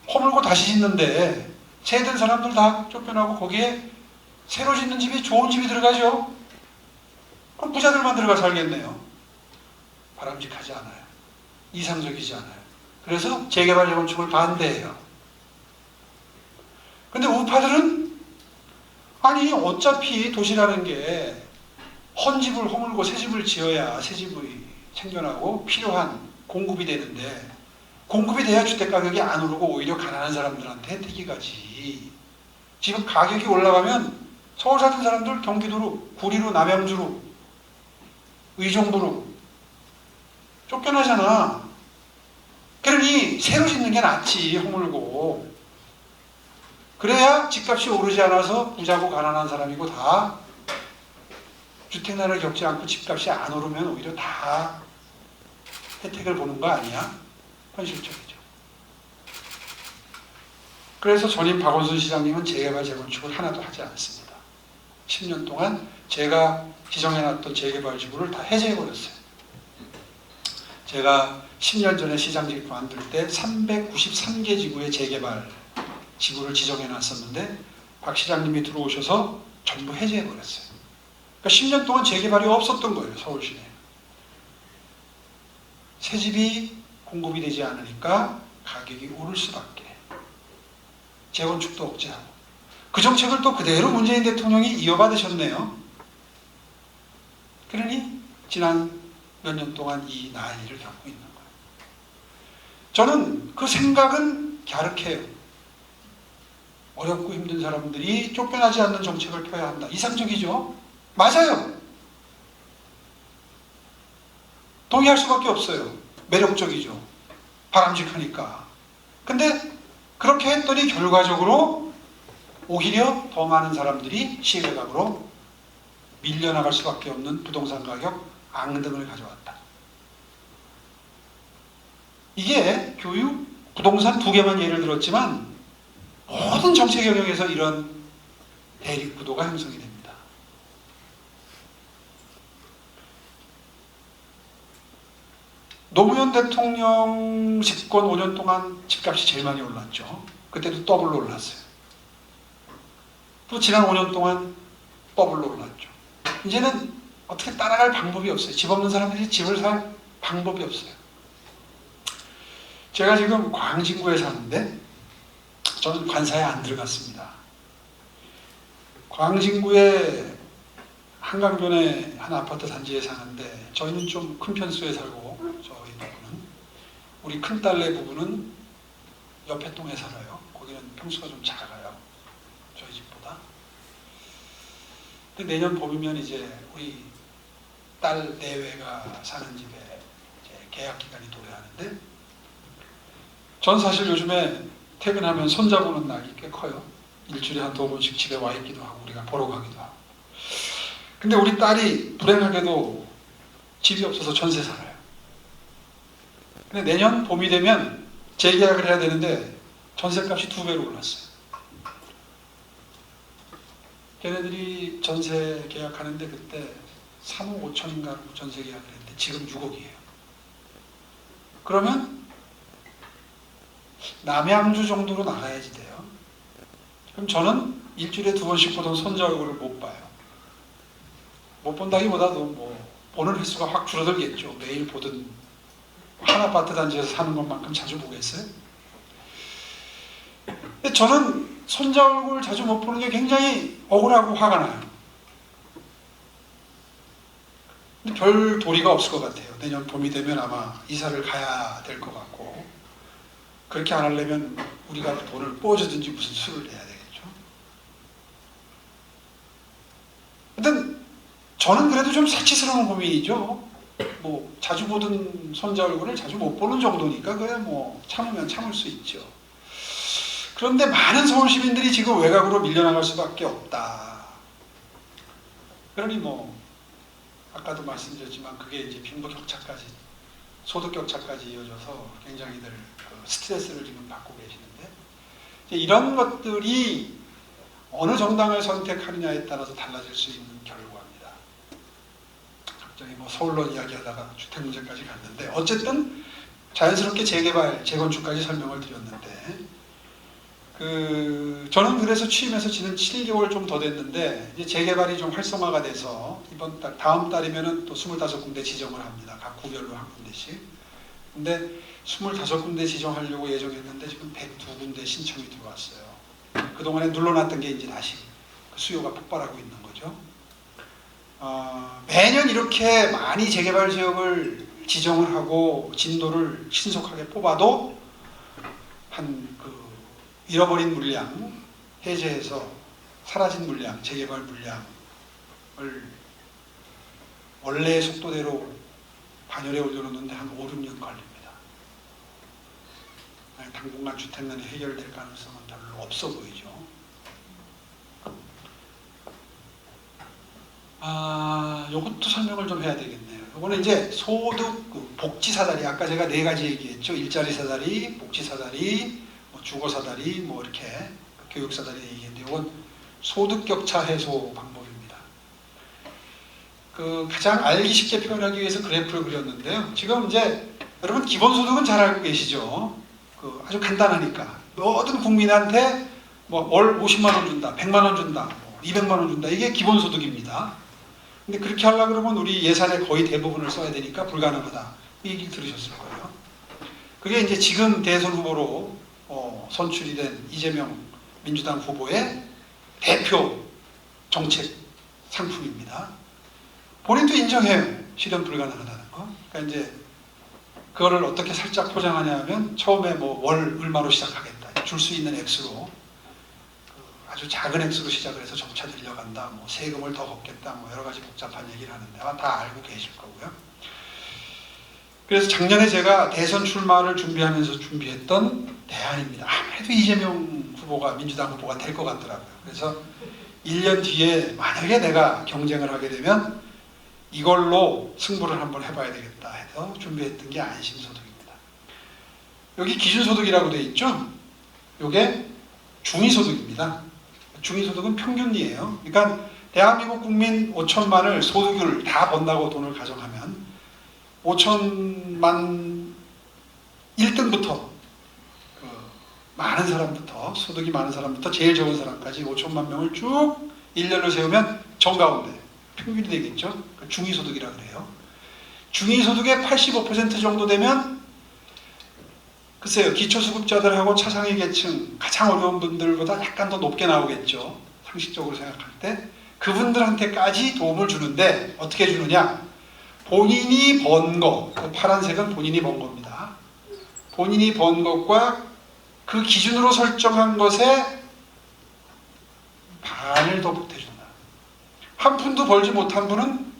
허물고 다시 짓는데 세대된 사람들 다 쫓겨나고 거기에 새로 짓는 집이 좋은 집이 들어가죠. 그럼 부자들만 들어가 살겠네요. 바람직하지 않아요. 이상적이지 않아요. 그래서 재개발 재건축을 반대해요. 근데 우파들은 아니 어차피 도시라는 게 헌집을 허물고 새 집을 지어야 새 집이 생겨나고 필요한 공급이 되는데 공급이 돼야 주택가격이 안 오르고 오히려 가난한 사람들한테 혜택이 가지. 지금 가격이 올라가면 서울 사는 사람들 경기도로, 구리로, 남양주로, 의정부로 쫓겨나잖아. 그러니 새로 짓는 게 낫지, 허물고. 그래야 집값이 오르지 않아서 부자고 가난한 사람이고 다 주택난을 겪지 않고 집값이 안 오르면 오히려 다 혜택을 보는 거 아니야? 현실적이죠. 그래서 전임 박원순 시장님은 재개발 재건축을 하나도 하지 않습니다. 10년 동안 제가 지정해놨던 재개발 지구를 다 해제해버렸어요. 제가 10년 전에 시장직 만들 때 393개 지구의 재개발 지구를 지정해놨었는데 박 시장님이 들어오셔서 전부 해제해버렸어요. 그러니까 10년 동안 재개발이 없었던 거예요, 서울 시내에. 새 집이 공급이 되지 않으니까 가격이 오를 수밖에. 재건축도 억제하고. 그 정책을 또 그대로 문재인 대통령이 이어받으셨네요. 그러니 지난 몇 년 동안 이 난리를 겪고 있는 거예요. 저는 그 생각은 갸륵해요. 어렵고 힘든 사람들이 쫓겨나지 않는 정책을 펴야 한다. 이상적이죠? 맞아요. 동의할 수밖에 없어요. 매력적이죠. 바람직하니까. 근데 그렇게 했더니 결과적으로 오히려 더 많은 사람들이 시외각으로 밀려나갈 수밖에 없는 부동산 가격 앙등을 가져왔다. 이게 교육, 부동산 두 개만 예를 들었지만 모든 정책 영역에서 이런 대립 구도가 형성이 됩니다. 노무현 대통령 집권 5년 동안 집값이 제일 많이 올랐죠. 그때도 더블로 올랐어요. 또 지난 5년 동안 더블로 올랐죠. 이제는 어떻게 따라갈 방법이 없어요. 집 없는 사람들이 집을 살 방법이 없어요. 제가 지금 광진구에 사는데 저는 관사에 안 들어갔습니다. 광진구의 한강변의 한 아파트 단지에 사는데 저희는 좀 큰 편수에 살고 저희 부부는 우리 큰딸네 부부는 옆에 동에 살아요. 거기는 평수가 좀 작아요. 저희 집보다. 근데 내년 봄이면 이제 우리 딸 내외가 사는 집에 이제 계약 기간이 도래하는데 전 사실 요즘에 퇴근하면 손자보는 날이 꽤 커요. 일주일에 한두 번씩 집에 와 있기도 하고 우리가 보러 가기도 하고. 근데 우리 딸이 불행하게도 집이 없어서 전세 살아요. 근데 내년 봄이 되면 재계약을 해야 되는데 전세값이 2배로 올랐어요. 걔네들이 전세 계약하는데 그때 3억 5천인가 전세 계약을 했는데 지금 6억이에요. 그러면 남양주 정도로 나가야지 돼요. 그럼 저는 일주일에 2번씩 보던 손자 얼굴을 못 봐요. 못 본다기보다도 뭐 보는 횟수가 확 줄어들겠죠. 매일 보던 한 아파트 단지에서 사는 것만큼 자주 보겠어요? 근데 저는 손자 얼굴 자주 못 보는 게 굉장히 억울하고 화가 나요. 근데 별 도리가 없을 것 같아요. 내년 봄이 되면 아마 이사를 가야 될 것 같고 그렇게 안 하려면 우리가 돈을 뽀주든지 무슨 수를 내야 되겠죠. 근데 저는 그래도 좀 사치스러운 고민이죠. 뭐 자주 보던 손자 얼굴을 자주 못 보는 정도니까 그래 뭐 참으면 참을 수 있죠. 그런데 많은 서울 시민들이 지금 외곽으로 밀려나갈 수밖에 없다. 그러니 뭐 아까도 말씀드렸지만 그게 이제 빈부격차까지 소득격차까지 이어져서 굉장히들 스트레스를 지금 받고 계시는데 이런 것들이 어느 정당을 선택하느냐에 따라서 달라질 수 있는 결과입니다. 갑자기 뭐 서울로 이야기하다가 주택 문제까지 갔는데 어쨌든 자연스럽게 재개발, 재건축까지 설명을 드렸는데 저는 그래서 취임해서 지난 7개월 좀 더 됐는데 이제 재개발이 좀 활성화가 돼서 이번 달, 다음 달이면은 또 25군데 지정을 합니다. 각 구별로 한 군데씩. 근데 25군데 지정하려고 예정했는데 지금 102군데 신청이 들어왔어요. 그동안에 눌러놨던 게 이제 다시 수요가 폭발하고 있는 거죠. 매년 이렇게 많이 재개발 지역을 지정을 하고 진도를 신속하게 뽑아도 잃어버린 물량, 해제해서 사라진 물량, 재개발 물량을 원래의 속도대로 반열에 올려놓는데 한 5, 6년 걸립니다. 당분간 주택난이 해결될 가능성은 별로 없어 보이죠. 요것도 설명을 좀 해야 되겠네요. 요거는 이제 소득, 복지 사다리, 아까 제가 4가지 얘기했죠. 일자리 사다리, 복지 사다리, 주거 사다리, 뭐 이렇게 교육 사다리 얘기했는데 이건 소득 격차 해소 방법입니다. 가장 알기 쉽게 표현하기 위해서 그래프를 그렸는데요. 지금 이제 여러분 기본소득은 잘 알고 계시죠? 아주 간단하니까 모든 국민한테 뭐 월 50만 원 준다, 100만 원 준다, 200만 원 준다 이게 기본소득입니다. 근데 그렇게 하려고 그러면 우리 예산의 거의 대부분을 써야 되니까 불가능하다. 이 얘기를 들으셨을 거예요. 그게 이제 지금 대선 후보로 선출이 된 이재명 민주당 후보의 대표 정책 상품입니다. 본인도 인정해요. 실현 불가능하다는 거. 그러니까 이제 그거를 어떻게 살짝 포장하냐 하면 처음에 뭐 월 얼마로 시작하겠다. 줄 수 있는 액수로 아주 작은 액수로 시작을 해서 점차 늘려간다. 뭐 세금을 더 걷겠다. 뭐 여러 가지 복잡한 얘기를 하는데 아마 다 알고 계실 거고요. 그래서 작년에 제가 대선 출마를 준비하면서 준비했던 대안입니다. 아무래도 이재명 후보가 민주당 후보가 될 것 같더라고요. 그래서 1년 뒤에 만약에 내가 경쟁을 하게 되면 이걸로 승부를 한번 해봐야 되겠다 해서 준비했던 게 안심소득입니다. 여기 기준소득이라고 되어 있죠? 이게 중위소득입니다. 중위소득은 평균이에요. 그러니까 대한민국 국민 5천만을 소득을 다 번다고 돈을 가정하면 5천만 1등부터 많은 사람부터 소득이 많은 사람부터 제일 적은 사람까지 5천만 명을 쭉 일렬로 세우면 정가운데 평균이 되겠죠. 중위소득이라고 그래요. 중위소득의 85% 정도 되면 글쎄요, 기초수급자들하고 차상위 계층 가장 어려운 분들보다 약간 더 높게 나오겠죠. 상식적으로 생각할 때 그분들한테까지 도움을 주는데 어떻게 주느냐? 본인이 번 거, 그 파란색은 본인이 번 겁니다. 본인이 번 것과 그 기준으로 설정한 것에 반을 더 보태준다. 한 푼도 벌지 못한 분은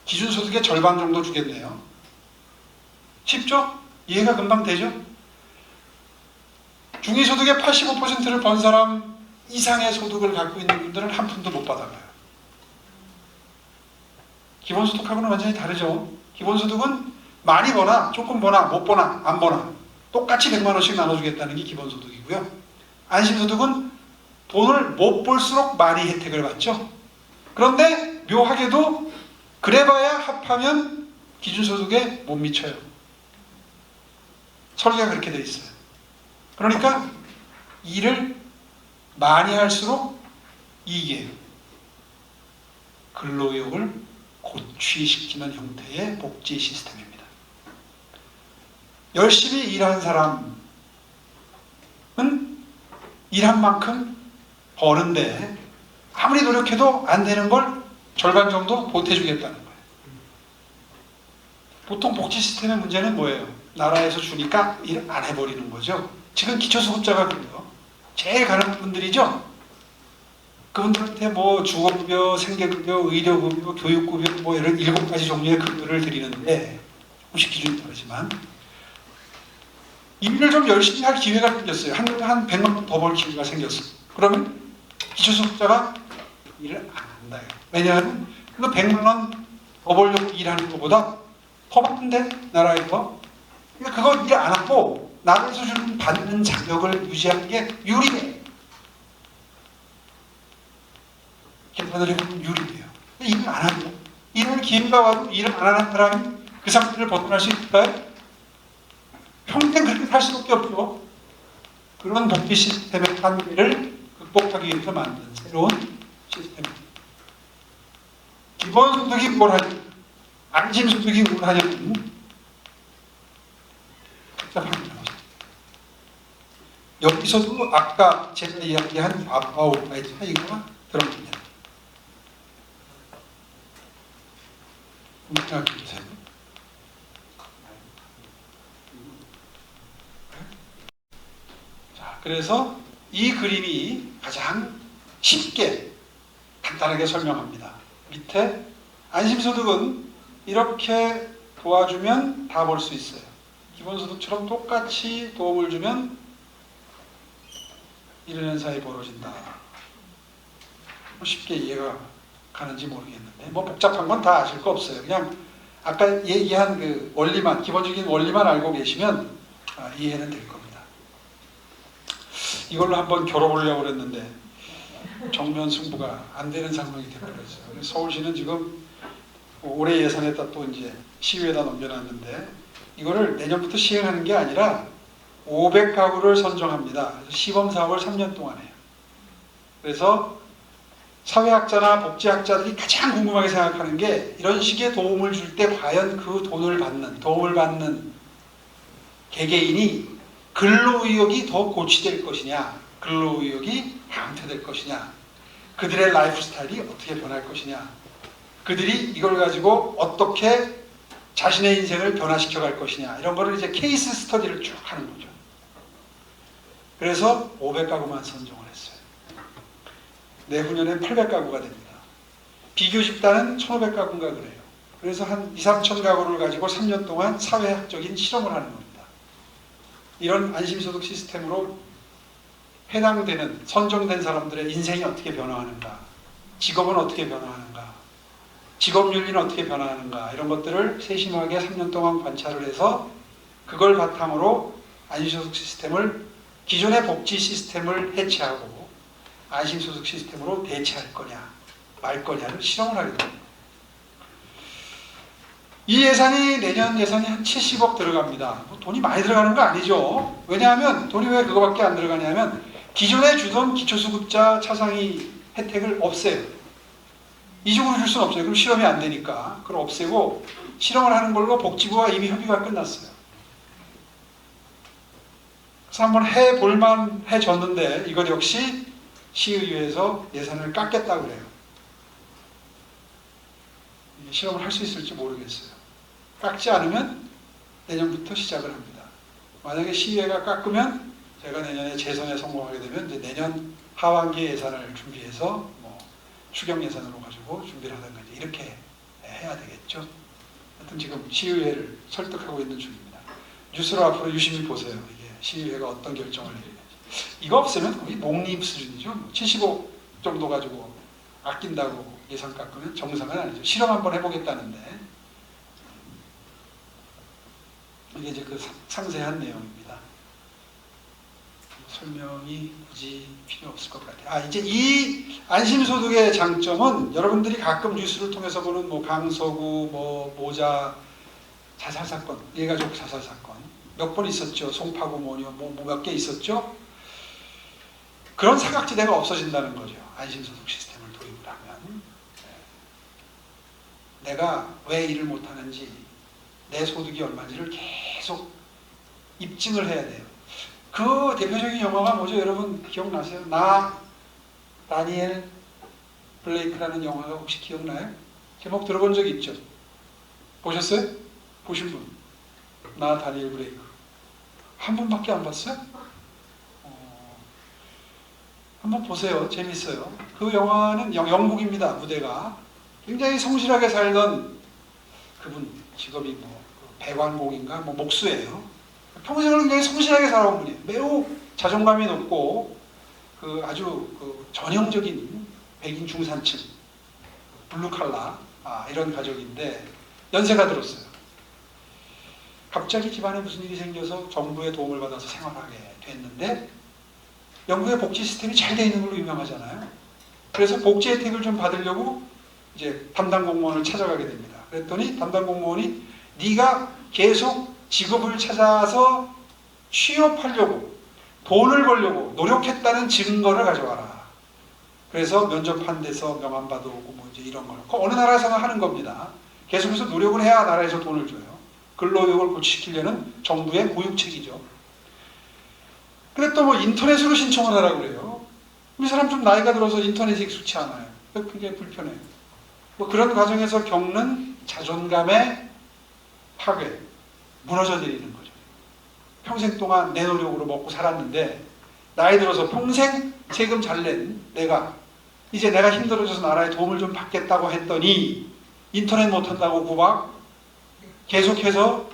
기준소득의 절반 정도 주겠네요. 쉽죠? 이해가 금방 되죠? 중위소득의 85%를 번 사람 이상의 소득을 갖고 있는 분들은 한 푼도 못 받아가요. 기본소득하고는 완전히 다르죠. 기본소득은 많이 버나 조금 버나 못 버나 안 버나 똑같이 100만 원씩 나눠주겠다는 게 기본소득이고요. 안심소득은 돈을 못 벌수록 많이 혜택을 받죠. 그런데 묘하게도 그래봐야 합하면 기준소득에 못 미쳐요. 설계가 그렇게 돼 있어요. 그러니까 일을 많이 할수록 이익이에요. 근로의욕을 고취시키는 형태의 복지 시스템입니다. 열심히 일한 사람은 일한 만큼 버는데 아무리 노력해도 안 되는 걸 절반 정도 보태주겠다는 거예요. 보통 복지 시스템의 문제는 뭐예요? 나라에서 주니까 일 안 해버리는 거죠. 지금 기초수급자가 그래요. 제일 가난한 분들이죠. 그분들한테 뭐 주거급여, 생계급여, 의료급여, 교육급여 뭐 이런 7가지 종류의 급여를 드리는데 조금씩 기준이 다르지만 일을 좀 열심히 할 기회가 생겼어요. 한 100만 원 더 벌 기회가 생겼어요. 그러면 기초수급자가 일을 안 한다. 왜냐하면 그 100만 원 더 벌려고 일하는 것보다 더 받는데 나라에서. 그러니까 그거 일 안 하고 나라에서 주는 받는 자격을 유지하는 게 유리해. 계산을 해보면 유리해요. 일을 안 하죠. 일을 기회가 와도 일을 안 하는 사람이 그 상태를 벗어날 수 있을까요? 평생 그렇게 살 수밖에 없죠. 그런 복지 시스템의 한계를 극복하기 위해서 만든 새로운 시스템입니다. 기본소득이 뭘 하냐, 안심소득이 뭘 하냐면 여기서도 아까 제가 이야기한 좌파와 우파의 차이가 드러납니다. 생각해 보세요. 자, 그래서 이 그림이 가장 쉽게 간단하게 설명합니다. 밑에 안심소득은 이렇게 도와주면 다 벌 수 있어요. 기본소득처럼 똑같이 도움을 주면 이런 현상이 벌어진다. 쉽게 이해가 가는지 모르겠는데 뭐 복잡한 건 다 아실 거 없어요. 그냥 아까 얘기한 그 원리만, 기본적인 원리만 알고 계시면 이해는 될 겁니다. 이걸로 한번 겨뤄보려고 그랬는데 정면 승부가 안 되는 상황이 되어버렸어요. 서울시는 지금 올해 예산에다 또 이제 시의회에다 넘겨놨는데 이거를 내년부터 시행하는 게 아니라 500가구를 선정합니다. 시범 사업을 3년 동안 해요. 그래서 사회학자나 복지학자들이 가장 궁금하게 생각하는 게 이런 식의 도움을 줄 때 과연 그 도움을 받는 개개인이 근로의욕이 더 고취될 것이냐, 근로의욕이 감퇴될 것이냐, 그들의 라이프 스타일이 어떻게 변할 것이냐, 그들이 이걸 가지고 어떻게 자신의 인생을 변화시켜 갈 것이냐, 이런 거를 이제 케이스 스터디를 쭉 하는 거죠. 그래서 500가구만 선정을 했어요. 내후년엔 800가구가 됩니다. 비교 집단은 1500가구인가 그래요. 그래서 한 2, 3천 가구를 가지고 3년 동안 사회학적인 실험을 하는 겁니다. 이런 안심소득 시스템으로 해당되는 선정된 사람들의 인생이 어떻게 변화하는가, 직업은 어떻게 변화하는가, 직업윤리는 어떻게 변화하는가, 이런 것들을 세심하게 3년 동안 관찰을 해서 그걸 바탕으로 안심소득 시스템을, 기존의 복지 시스템을 해체하고 안심소득 시스템으로 대체할 거냐 말 거냐를 실험을 하게 됩니다. 이 예산이 내년 예산이 한 70억 들어갑니다. 뭐 돈이 많이 들어가는 거 아니죠. 왜냐하면 돈이 왜 그거밖에 안 들어가냐면 기존에 주던 기초수급자 차상위 혜택을 없애요. 이중으로 줄 수는 없어요. 그럼 실험이 안 되니까. 그걸 없애고 실험을 하는 걸로 복지부와 이미 협의가 끝났어요. 그래서 한번 해볼만 해졌는데 이것 역시 시의회에서 예산을 깎겠다고 그래요. 실험을 할 수 있을지 모르겠어요. 깎지 않으면 내년부터 시작을 합니다. 만약에 시의회가 깎으면 제가 내년에 재선에 성공하게 되면 이제 내년 하반기 예산을 준비해서 뭐 추경 예산으로 가지고 준비를 하든가 이렇게 해야 되겠죠. 하여튼 지금 시의회를 설득하고 있는 중입니다. 뉴스로 앞으로 유심히 보세요. 이게 시의회가 어떤 결정을 내리는지. 이거 없으면 거의 목립 수준이죠. 75억 정도 가지고 아낀다고 예산 깎으면 정상은 아니죠. 실험 한번 해보겠다는데 이게 이제 그 상세한 내용입니다. 설명이 굳이 필요 없을 것 같아요. 이제 이 안심소득의 장점은 여러분들이 가끔 뉴스를 통해서 보는 뭐 강서구, 뭐 모자 자살 사건, 일가족 자살 사건 몇 번 있었죠. 송파구 뭐 몇 개 있었죠. 그런 사각지대가 없어진다는 거죠. 안심소득 시스템을 도입을 하면 내가 왜 일을 못하는지, 내 소득이 얼마인지를 계속 입증을 해야 돼요. 그 대표적인 영화가 뭐죠? 여러분 기억나세요? 다니엘 블레이크라는 영화가 혹시 기억나요? 제목 들어본 적 있죠? 보셨어요? 보신 분? 다니엘 블레이크. 한 분밖에 안 봤어요? 한번 보세요. 재밌어요. 그 영화는 영국입니다. 무대가. 굉장히 성실하게 살던 그분, 직업이 뭐 배관공인가 뭐 목수예요. 평생을 굉장히 성실하게 살아온 분이에요. 매우 자존감이 높고 아주 전형적인 백인 중산층, 블루칼라 이런 가족인데 연세가 들었어요. 갑자기 집안에 무슨 일이 생겨서 정부의 도움을 받아서 생활하게 됐는데 영국의 복지 시스템이 잘 돼 있는 걸로 유명하잖아요. 그래서 복지 혜택을 좀 받으려고 이제 담당 공무원을 찾아가게 됩니다. 그랬더니 담당 공무원이 네가 계속 직업을 찾아서 취업하려고 돈을 벌려고 노력했다는 증거를 가져와라. 그래서 면접한 데서 명함 받아오고 뭐 이제 이런 걸 어느 나라에서나 하는 겁니다. 계속해서 노력을 해야 나라에서 돈을 줘요. 근로의욕을 고취시키려는 정부의 고육책이죠. 근데 또 뭐 인터넷으로 신청을 하라고 그래요. 이 사람 좀 나이가 들어서 인터넷이 익숙치 않아요. 굉장히 불편해요. 뭐 그런 과정에서 겪는 자존감의 파괴, 무너져 내리는 거죠. 평생 동안 내 노력으로 먹고 살았는데 나이 들어서 평생 세금 잘 낸 내가 이제 내가 힘들어져서 나라에 도움을 좀 받겠다고 했더니 인터넷 못한다고 구박, 계속해서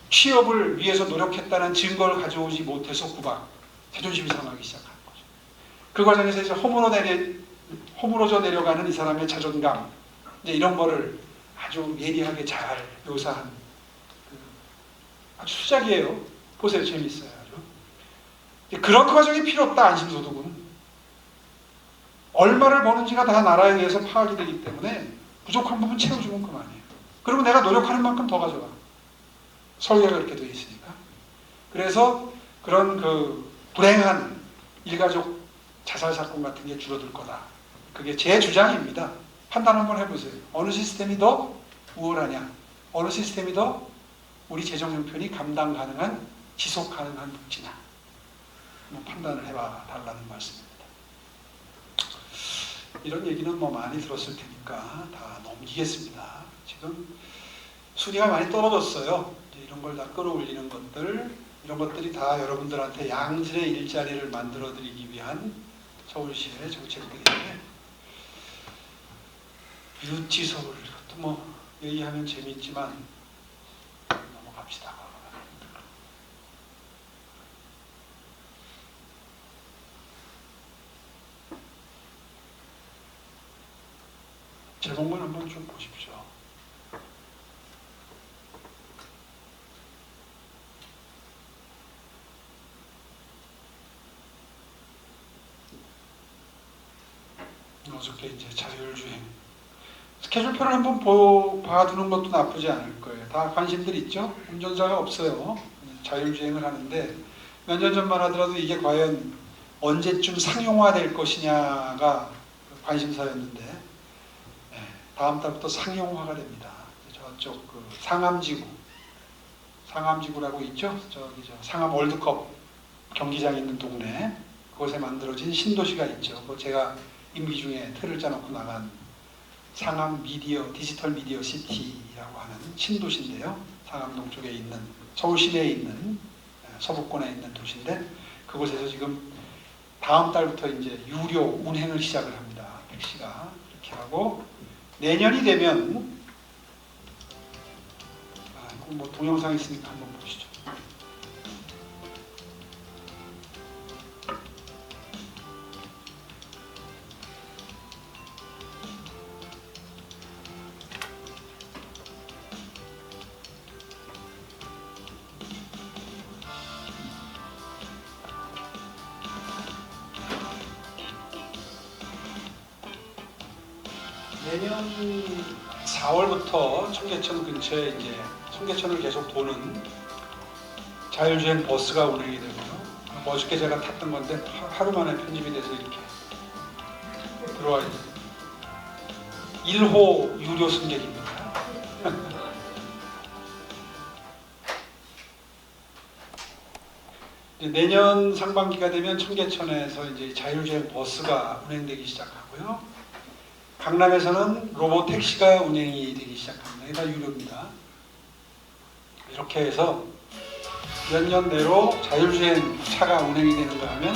취업을 위해서 노력했다는 증거를 가져오지 못해서 구박, 자존심이 상하기 시작하는 거죠. 그 과정에서 이제 허물어져 내려가는 이 사람의 자존감, 이제 이런 거를 아주 예리하게 잘 묘사한 아주 수작이에요. 보세요, 재밌어요. 아주. 그런 과정이 필요 없다. 안심소득은 얼마를 버는지가 다 나라에 의해서 파악이 되기 때문에 부족한 부분 채워주면 그만이에요. 그리고 내가 노력하는 만큼 더 가져가. 설계가 그렇게 되어 있으니까. 그래서 그런 불행한 일가족 자살 사건 같은 게 줄어들 거다. 그게 제 주장입니다. 판단 한번 해보세요. 어느 시스템이 더 우월하냐? 어느 시스템이 더 우리 재정 형편이 감당 가능한 지속 가능한 복지냐? 한번 판단을 해봐 달라는 말씀입니다. 이런 얘기는 뭐 많이 들었을 테니까 다 넘기겠습니다. 지금 순위가 많이 떨어졌어요. 이런 걸 다 끌어올리는 것들, 이런 것들이 다 여러분들한테 양질의 일자리를 만들어드리기 위한 서울시의 정책들인데, 뷰티 서울, 이것도 뭐 얘기하면 재미있지만 넘어갑시다. 제목만 한번 좀 보십시오. 어저께 이제 자율주행 스케줄표를 한번 봐두는 것도 나쁘지 않을 거예요. 다 관심들 있죠? 운전자가 없어요. 자율주행을 하는데 몇 년 전만 하더라도 이게 과연 언제쯤 상용화될 것이냐가 관심사였는데, 다음 달부터 상용화가 됩니다. 저쪽 그 상암지구라고 있죠? 저기 상암 월드컵 경기장 있는 동네, 그곳에 만들어진 신도시가 있죠. 그거 제가 임기 중에 틀을 짜놓고 나간 상암 디지털 미디어 시티라고 하는 신도시인데요. 상암동 쪽에 있는, 서울 시내에 있는, 서부권에 있는 도시인데, 그곳에서 지금 다음 달부터 이제 유료 운행을 시작을 합니다. 택시가. 이렇게 하고, 내년이 되면, 뭐 동영상 있으니까 한번 보시죠. 내년 4월부터 청계천 근처에 이제 청계천을 계속 도는 자율주행 버스가 운행이 되고요. 어저께 제가 탔던 건데 하루 만에 편집이 돼서 이렇게 들어와 있어요. 1호 유료 승객입니다. 내년 상반기가 되면 청계천에서 이제 자율주행 버스가 운행되기 시작하고요. 강남에서는 로봇 택시가 운행이 되기 시작합니다. 이게 다 유료입니다. 이렇게 해서 몇 년 내로 자율주행 차가 운행이 되는가 하면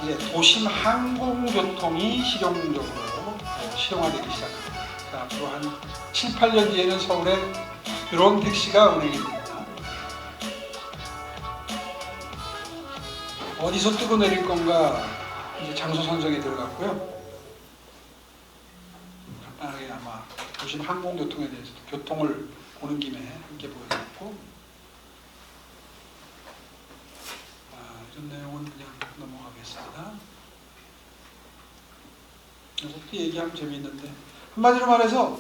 이제 도심 항공교통이 실용적으로 실용화되기 시작합니다. 그래서 앞으로 한 7, 8년 뒤에는 서울에 드론 택시가 운행이 됩니다. 어디서 뜨고 내릴 건가 이제 장소 선정에 들어갔고요. 간단하게 아마 도심 항공교통에 대해서도 교통을 보는 김에 함께 보여드렸고, 이런 내용은 그냥 넘어가겠습니다. 이것도 얘기하면 재미있는데, 한마디로 말해서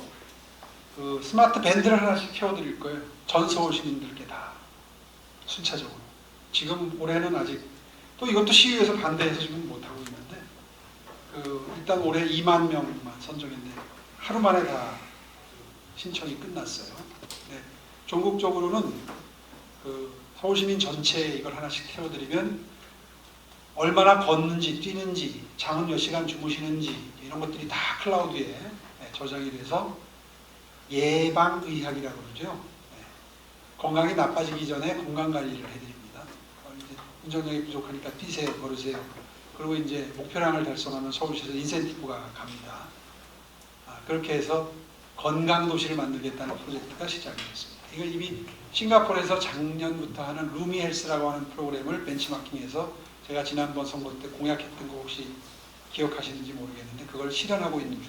그 스마트 밴드를 하나씩 키워드릴 거예요. 전 서울 시민들께 다 순차적으로. 지금 올해는 아직 또 이것도 시의회에서 반대해서 지금 못하고 있는데, 일단 올해 2만 명만 선정했는데 하루 만에 다 신청이 끝났어요. 네, 전국적으로는 서울시민 전체에 이걸 하나씩 태워드리면 얼마나 걷는지 뛰는지 잠은 몇 시간 주무시는지 이런 것들이 다 클라우드에 저장이 돼서 예방의학이라고 그러죠. 네, 건강이 나빠지기 전에 건강관리를 해드립니다. 이제 운전력이 부족하니까 뛰세요, 걸으세요. 그리고 이제 목표량을 달성하면 서울시에서 인센티브가 갑니다. 그렇게 해서 건강도시를 만들겠다는 프로젝트가 시작이 됐습니다. 이걸 이미 싱가포르에서 작년부터 하는 루미 헬스라고 하는 프로그램을 벤치마킹해서 제가 지난번 선거 때 공약했던 거 혹시 기억하시는지 모르겠는데 그걸 실현하고 있는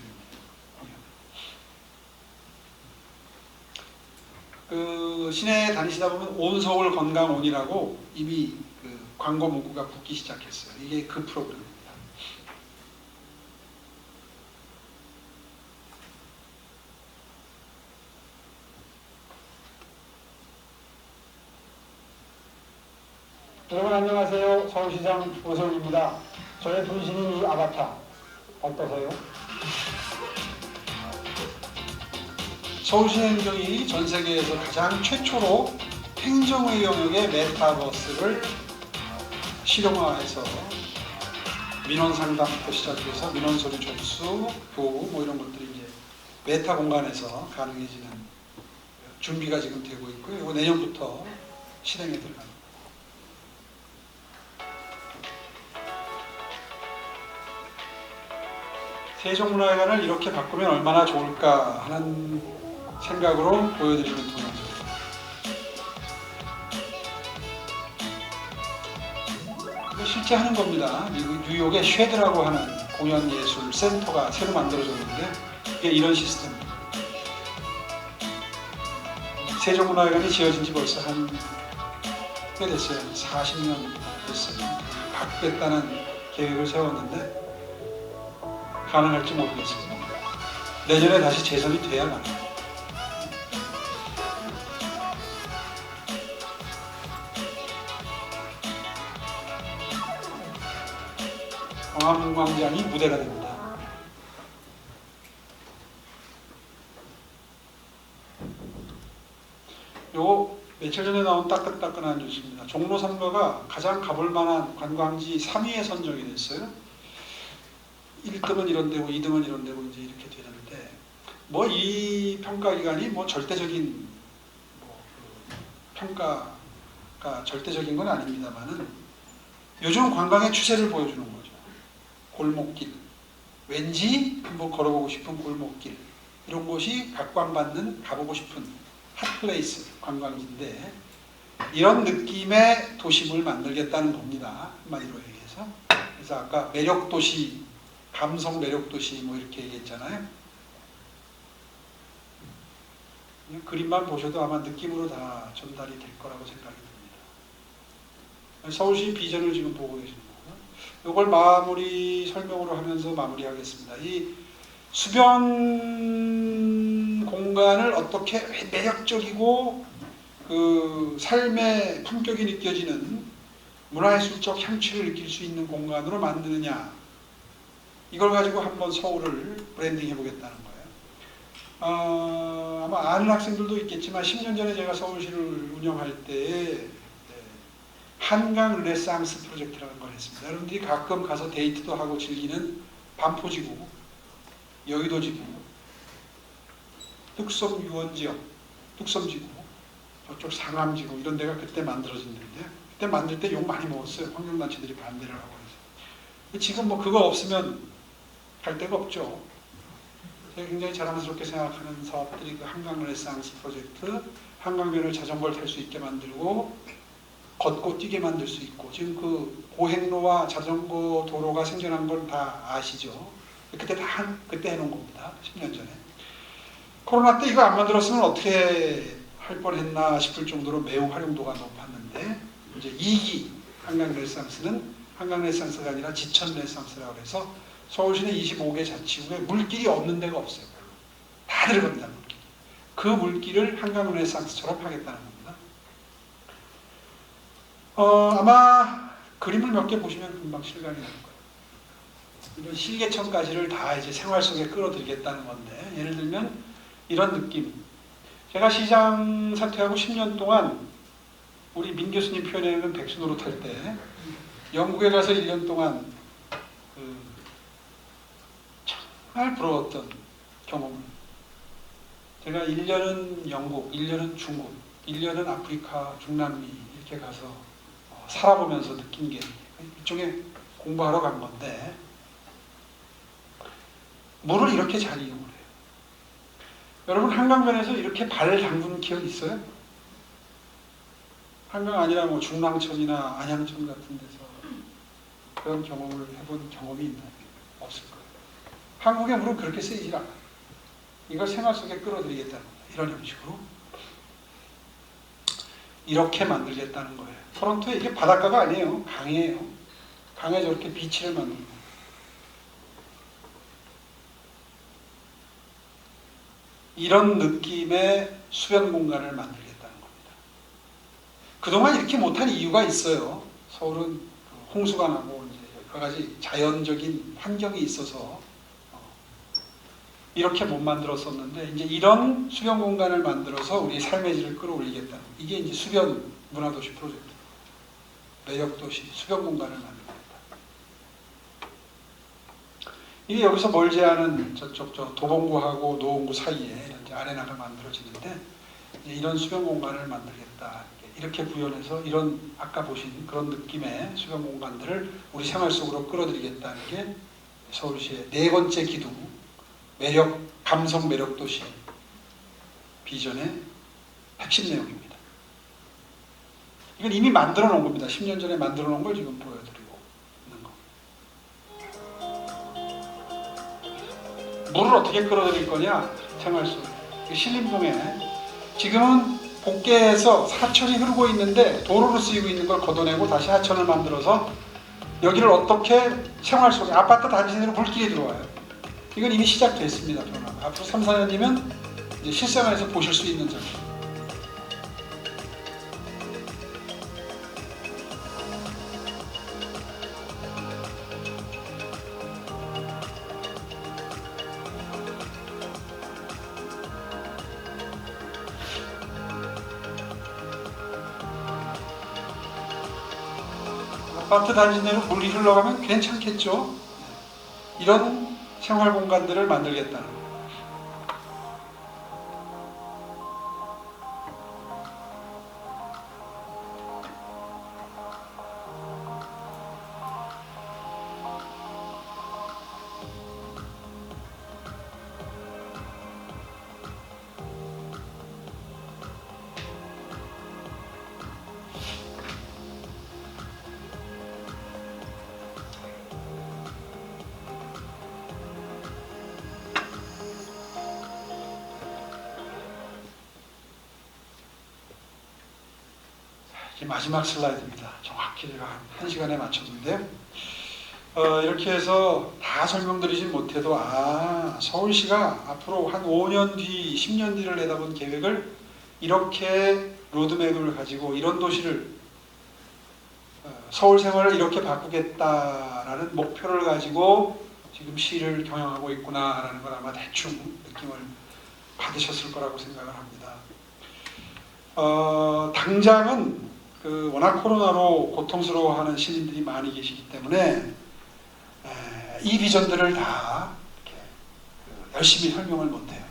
중입니다. 시내에 다니시다 보면 온 서울 건강온이라고 이미 광고 문구가 붙기 시작했어요. 이게 그 프로그램입니다. 여러분 안녕하세요. 서울시장 오세훈입니다. 저의 분신인 이 아바타 어떠세요? 서울시 행정이 전 세계에서 가장 최초로 행정의 영역의 메타버스를 실용화해서 민원 상담부터 시작해서 민원 서류 접수, 교우 뭐 이런 것들이 이제 메타 공간에서 가능해지는 준비가 지금 되고 있고요. 이거 내년부터 실행에 들어갑니다. 세종문화회관을 이렇게 바꾸면 얼마나 좋을까 하는 생각으로 보여드리는 동영상입니다. 실제 하는 겁니다. 뉴욕의 쉐드라고 하는 공연예술 센터가 새로 만들어졌는데 이게 이런 시스템입니다. 세종문화회관이 지어진 지 벌써 꽤 됐어요. 40년 됐어요. 바꾸겠다는 계획을 세웠는데 가능할지 모르겠습니다. 내년에 다시 재선이 돼야 가능해요. 광화문광장이 무대가 됩니다. 요 며칠 전에 나온 따끈따끈한 뉴스입니다. 종로 3가가 가장 가볼 만한 관광지 3위에 선정이 됐어요. 1등은 이런 데고 2등은 이런 데고 이제 이렇게 되는데 뭐 이 평가 기관이 뭐 절대적인 평가가 절대적인 건 아닙니다만은 요즘 관광의 추세를 보여주는 거죠. 골목길, 왠지 한번 걸어보고 싶은 골목길 이런 곳이 각광받는 가보고 싶은 핫플레이스 관광지인데 이런 느낌의 도심을 만들겠다는 겁니다. 한마디로 얘기해서. 그래서 아까 매력도시, 감성 매력도시 뭐 이렇게 얘기했잖아요. 그림만 보셔도 아마 느낌으로 다 전달이 될 거라고 생각이 듭니다. 서울시 비전을 지금 보고 계십니다. 이걸 마무리 설명으로 하면서 마무리하겠습니다. 이 수변 공간을 어떻게 매력적이고 그 삶의 품격이 느껴지는 문화예술적 향취를 느낄 수 있는 공간으로 만드느냐 이걸 가지고 한번 서울을 브랜딩 해보겠다는 거예요. 아마 아는 학생들도 있겠지만 10년 전에 제가 서울시를 운영할 때 한강 르네상스 프로젝트라는 걸 했습니다. 여러분들이 가끔 가서 데이트도 하고 즐기는 반포지구, 여의도지구, 뚝섬 유원지역, 뚝섬지구, 저쪽 상암지구 이런 데가 그때 만들어졌는데 그때 만들 때 욕 많이 먹었어요. 환경단체들이 반대를 하고 해서. 지금 뭐 그거 없으면 갈 데가 없죠. 제가 굉장히 자랑스럽게 생각하는 사업들이 그 한강 르네상스 프로젝트, 한강변을 자전거를 탈 수 있게 만들고 걷고 뛰게 만들 수 있고 지금 그 고행로와 자전거 도로가 생겨난 건 다 아시죠? 그때 그때 해놓은 겁니다. 10년 전에. 코로나 때 이거 안 만들었으면 어떻게 할 뻔했나 싶을 정도로 매우 활용도가 높았는데 이제 2기 한강 르네상스는 한강 르네상스가 아니라 지천 르네상스라고 해서 서울시내 25개 자치구에 물길이 없는 데가 없어요. 다 들어갑니다. 물길. 그 물길을 한강 르네상스처럼 하겠다는 겁니다. 아마 그림을 몇 개 보시면 금방 실감이 날 거예요. 이런 실개천까지를 다 이제 생활 속에 끌어들이겠다는 건데 예를 들면 이런 느낌. 제가 시장 사퇴하고 10년 동안 우리 민 교수님 표현에는 백수 노릇할 때 영국에 가서 1년 동안 정말 부러웠던 경험을 제가 1년은 영국, 1년은 중국, 1년은 아프리카, 중남미 이렇게 가서 살아보면서 느낀 게 일종의 공부하러 간 건데 물을 이렇게 잘 이용을 해요. 여러분 한강변에서 이렇게 발 담근 기억 있어요? 한강 아니라 뭐 중랑천이나 안양천 같은 데서 그런 경험을 해본 경험이 있나요? 없을 거예요. 한국의 물은 그렇게 쓰이질 않아요. 이걸 생활 속에 끌어들이겠다는 거예요. 이런 형식으로. 이렇게 만들겠다는 거예요. 토론토에 이게 바닷가가 아니에요. 강이에요. 강에 저렇게 비치를 만드는 거예요. 이런 느낌의 수변 공간을 만들겠다는 겁니다. 그동안 이렇게 못한 이유가 있어요. 서울은 홍수가 나고 이제 여러 가지 자연적인 환경이 있어서 이렇게 못 만들었었는데 이제 이런 수변 공간을 만들어서 우리 삶의 질을 끌어올리겠다. 이게 이제 수변 문화도시 프로젝트, 매력도시 수변 공간을 만들겠다. 이게 여기서 멀지 않은 저쪽 도봉구하고 노원구 사이에 이제 아레나가 만들어지는데 이제 이런 수변 공간을 만들겠다. 이렇게 구현해서 이런 아까 보신 그런 느낌의 수변 공간들을 우리 생활 속으로 끌어들이겠다는 게 서울시의 네 번째 기둥 매력 감성 매력 도시 비전의 핵심 내용입니다. 이건 이미 만들어 놓은 겁니다. 10년 전에 만들어 놓은 걸 지금 보여드리고 있는 거. 물을 어떻게 끌어들일 거냐? 생활 속에. 신림동에 지금은 복개에서 하천이 흐르고 있는데 도로로 쓰이고 있는 걸 걷어내고 다시 하천을 만들어서 여기를 어떻게 생활 속에 아파트 단지 내로 물길이 들어와요. 이건 이미 시작됐습니다. 변화가. 앞으로 3, 4년이면 이제 실생활에서 보실 수 있는 점입니다. 아파트 단지 내로 물이 흘러가면 괜찮겠죠. 이런 생활 공간들을 만들겠다는 거예요. 이제 마지막 슬라이드입니다. 정확히 제가 1시간에 맞췄는데요. 이렇게 해서 다 설명드리진 못해도 서울시가 앞으로 한 5년 뒤, 10년 뒤를 내다본 계획을 이렇게 로드맵을 가지고 이런 도시를 서울 생활을 이렇게 바꾸겠다라는 목표를 가지고 지금 시를 경영하고 있구나라는 걸 아마 대충 느낌을 받으셨을 거라고 생각을 합니다. 당장은 워낙 코로나로 고통스러워하는 시민들이 많이 계시기 때문에 이 비전들을 다 이렇게 열심히 설명을 못해요.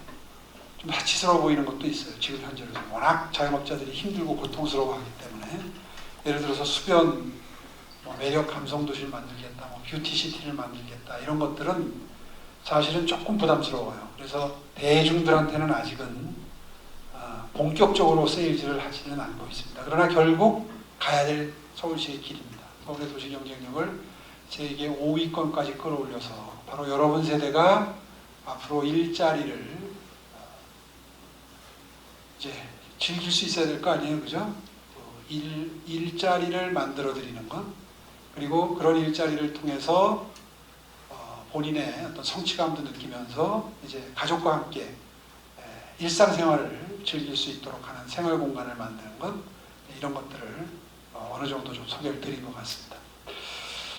좀 사치스러워 보이는 것도 있어요. 지금 현재로서 워낙 자영업자들이 힘들고 고통스러워하기 때문에 예를 들어서 수변, 매력 감성 도시를 만들겠다, 뷰티 시티를 만들겠다 이런 것들은 사실은 조금 부담스러워요. 그래서 대중들한테는 아직은 본격적으로 세일즈를 하지는 않고 있습니다. 그러나 결국 가야 될 서울시의 길입니다. 서울의 도시 경쟁력을 세계 5위권까지 끌어올려서 바로 여러분 세대가 앞으로 일자리를 이제 즐길 수 있어야 될 거 아니에요, 그죠? 일자리를 만들어 드리는 것, 그리고 그런 일자리를 통해서 본인의 어떤 성취감도 느끼면서 이제 가족과 함께 일상생활을 즐길 수 있도록 하는 생활 공간을 만드는 것, 이런 것들을 어느 정도 좀 소개를 드린 것 같습니다.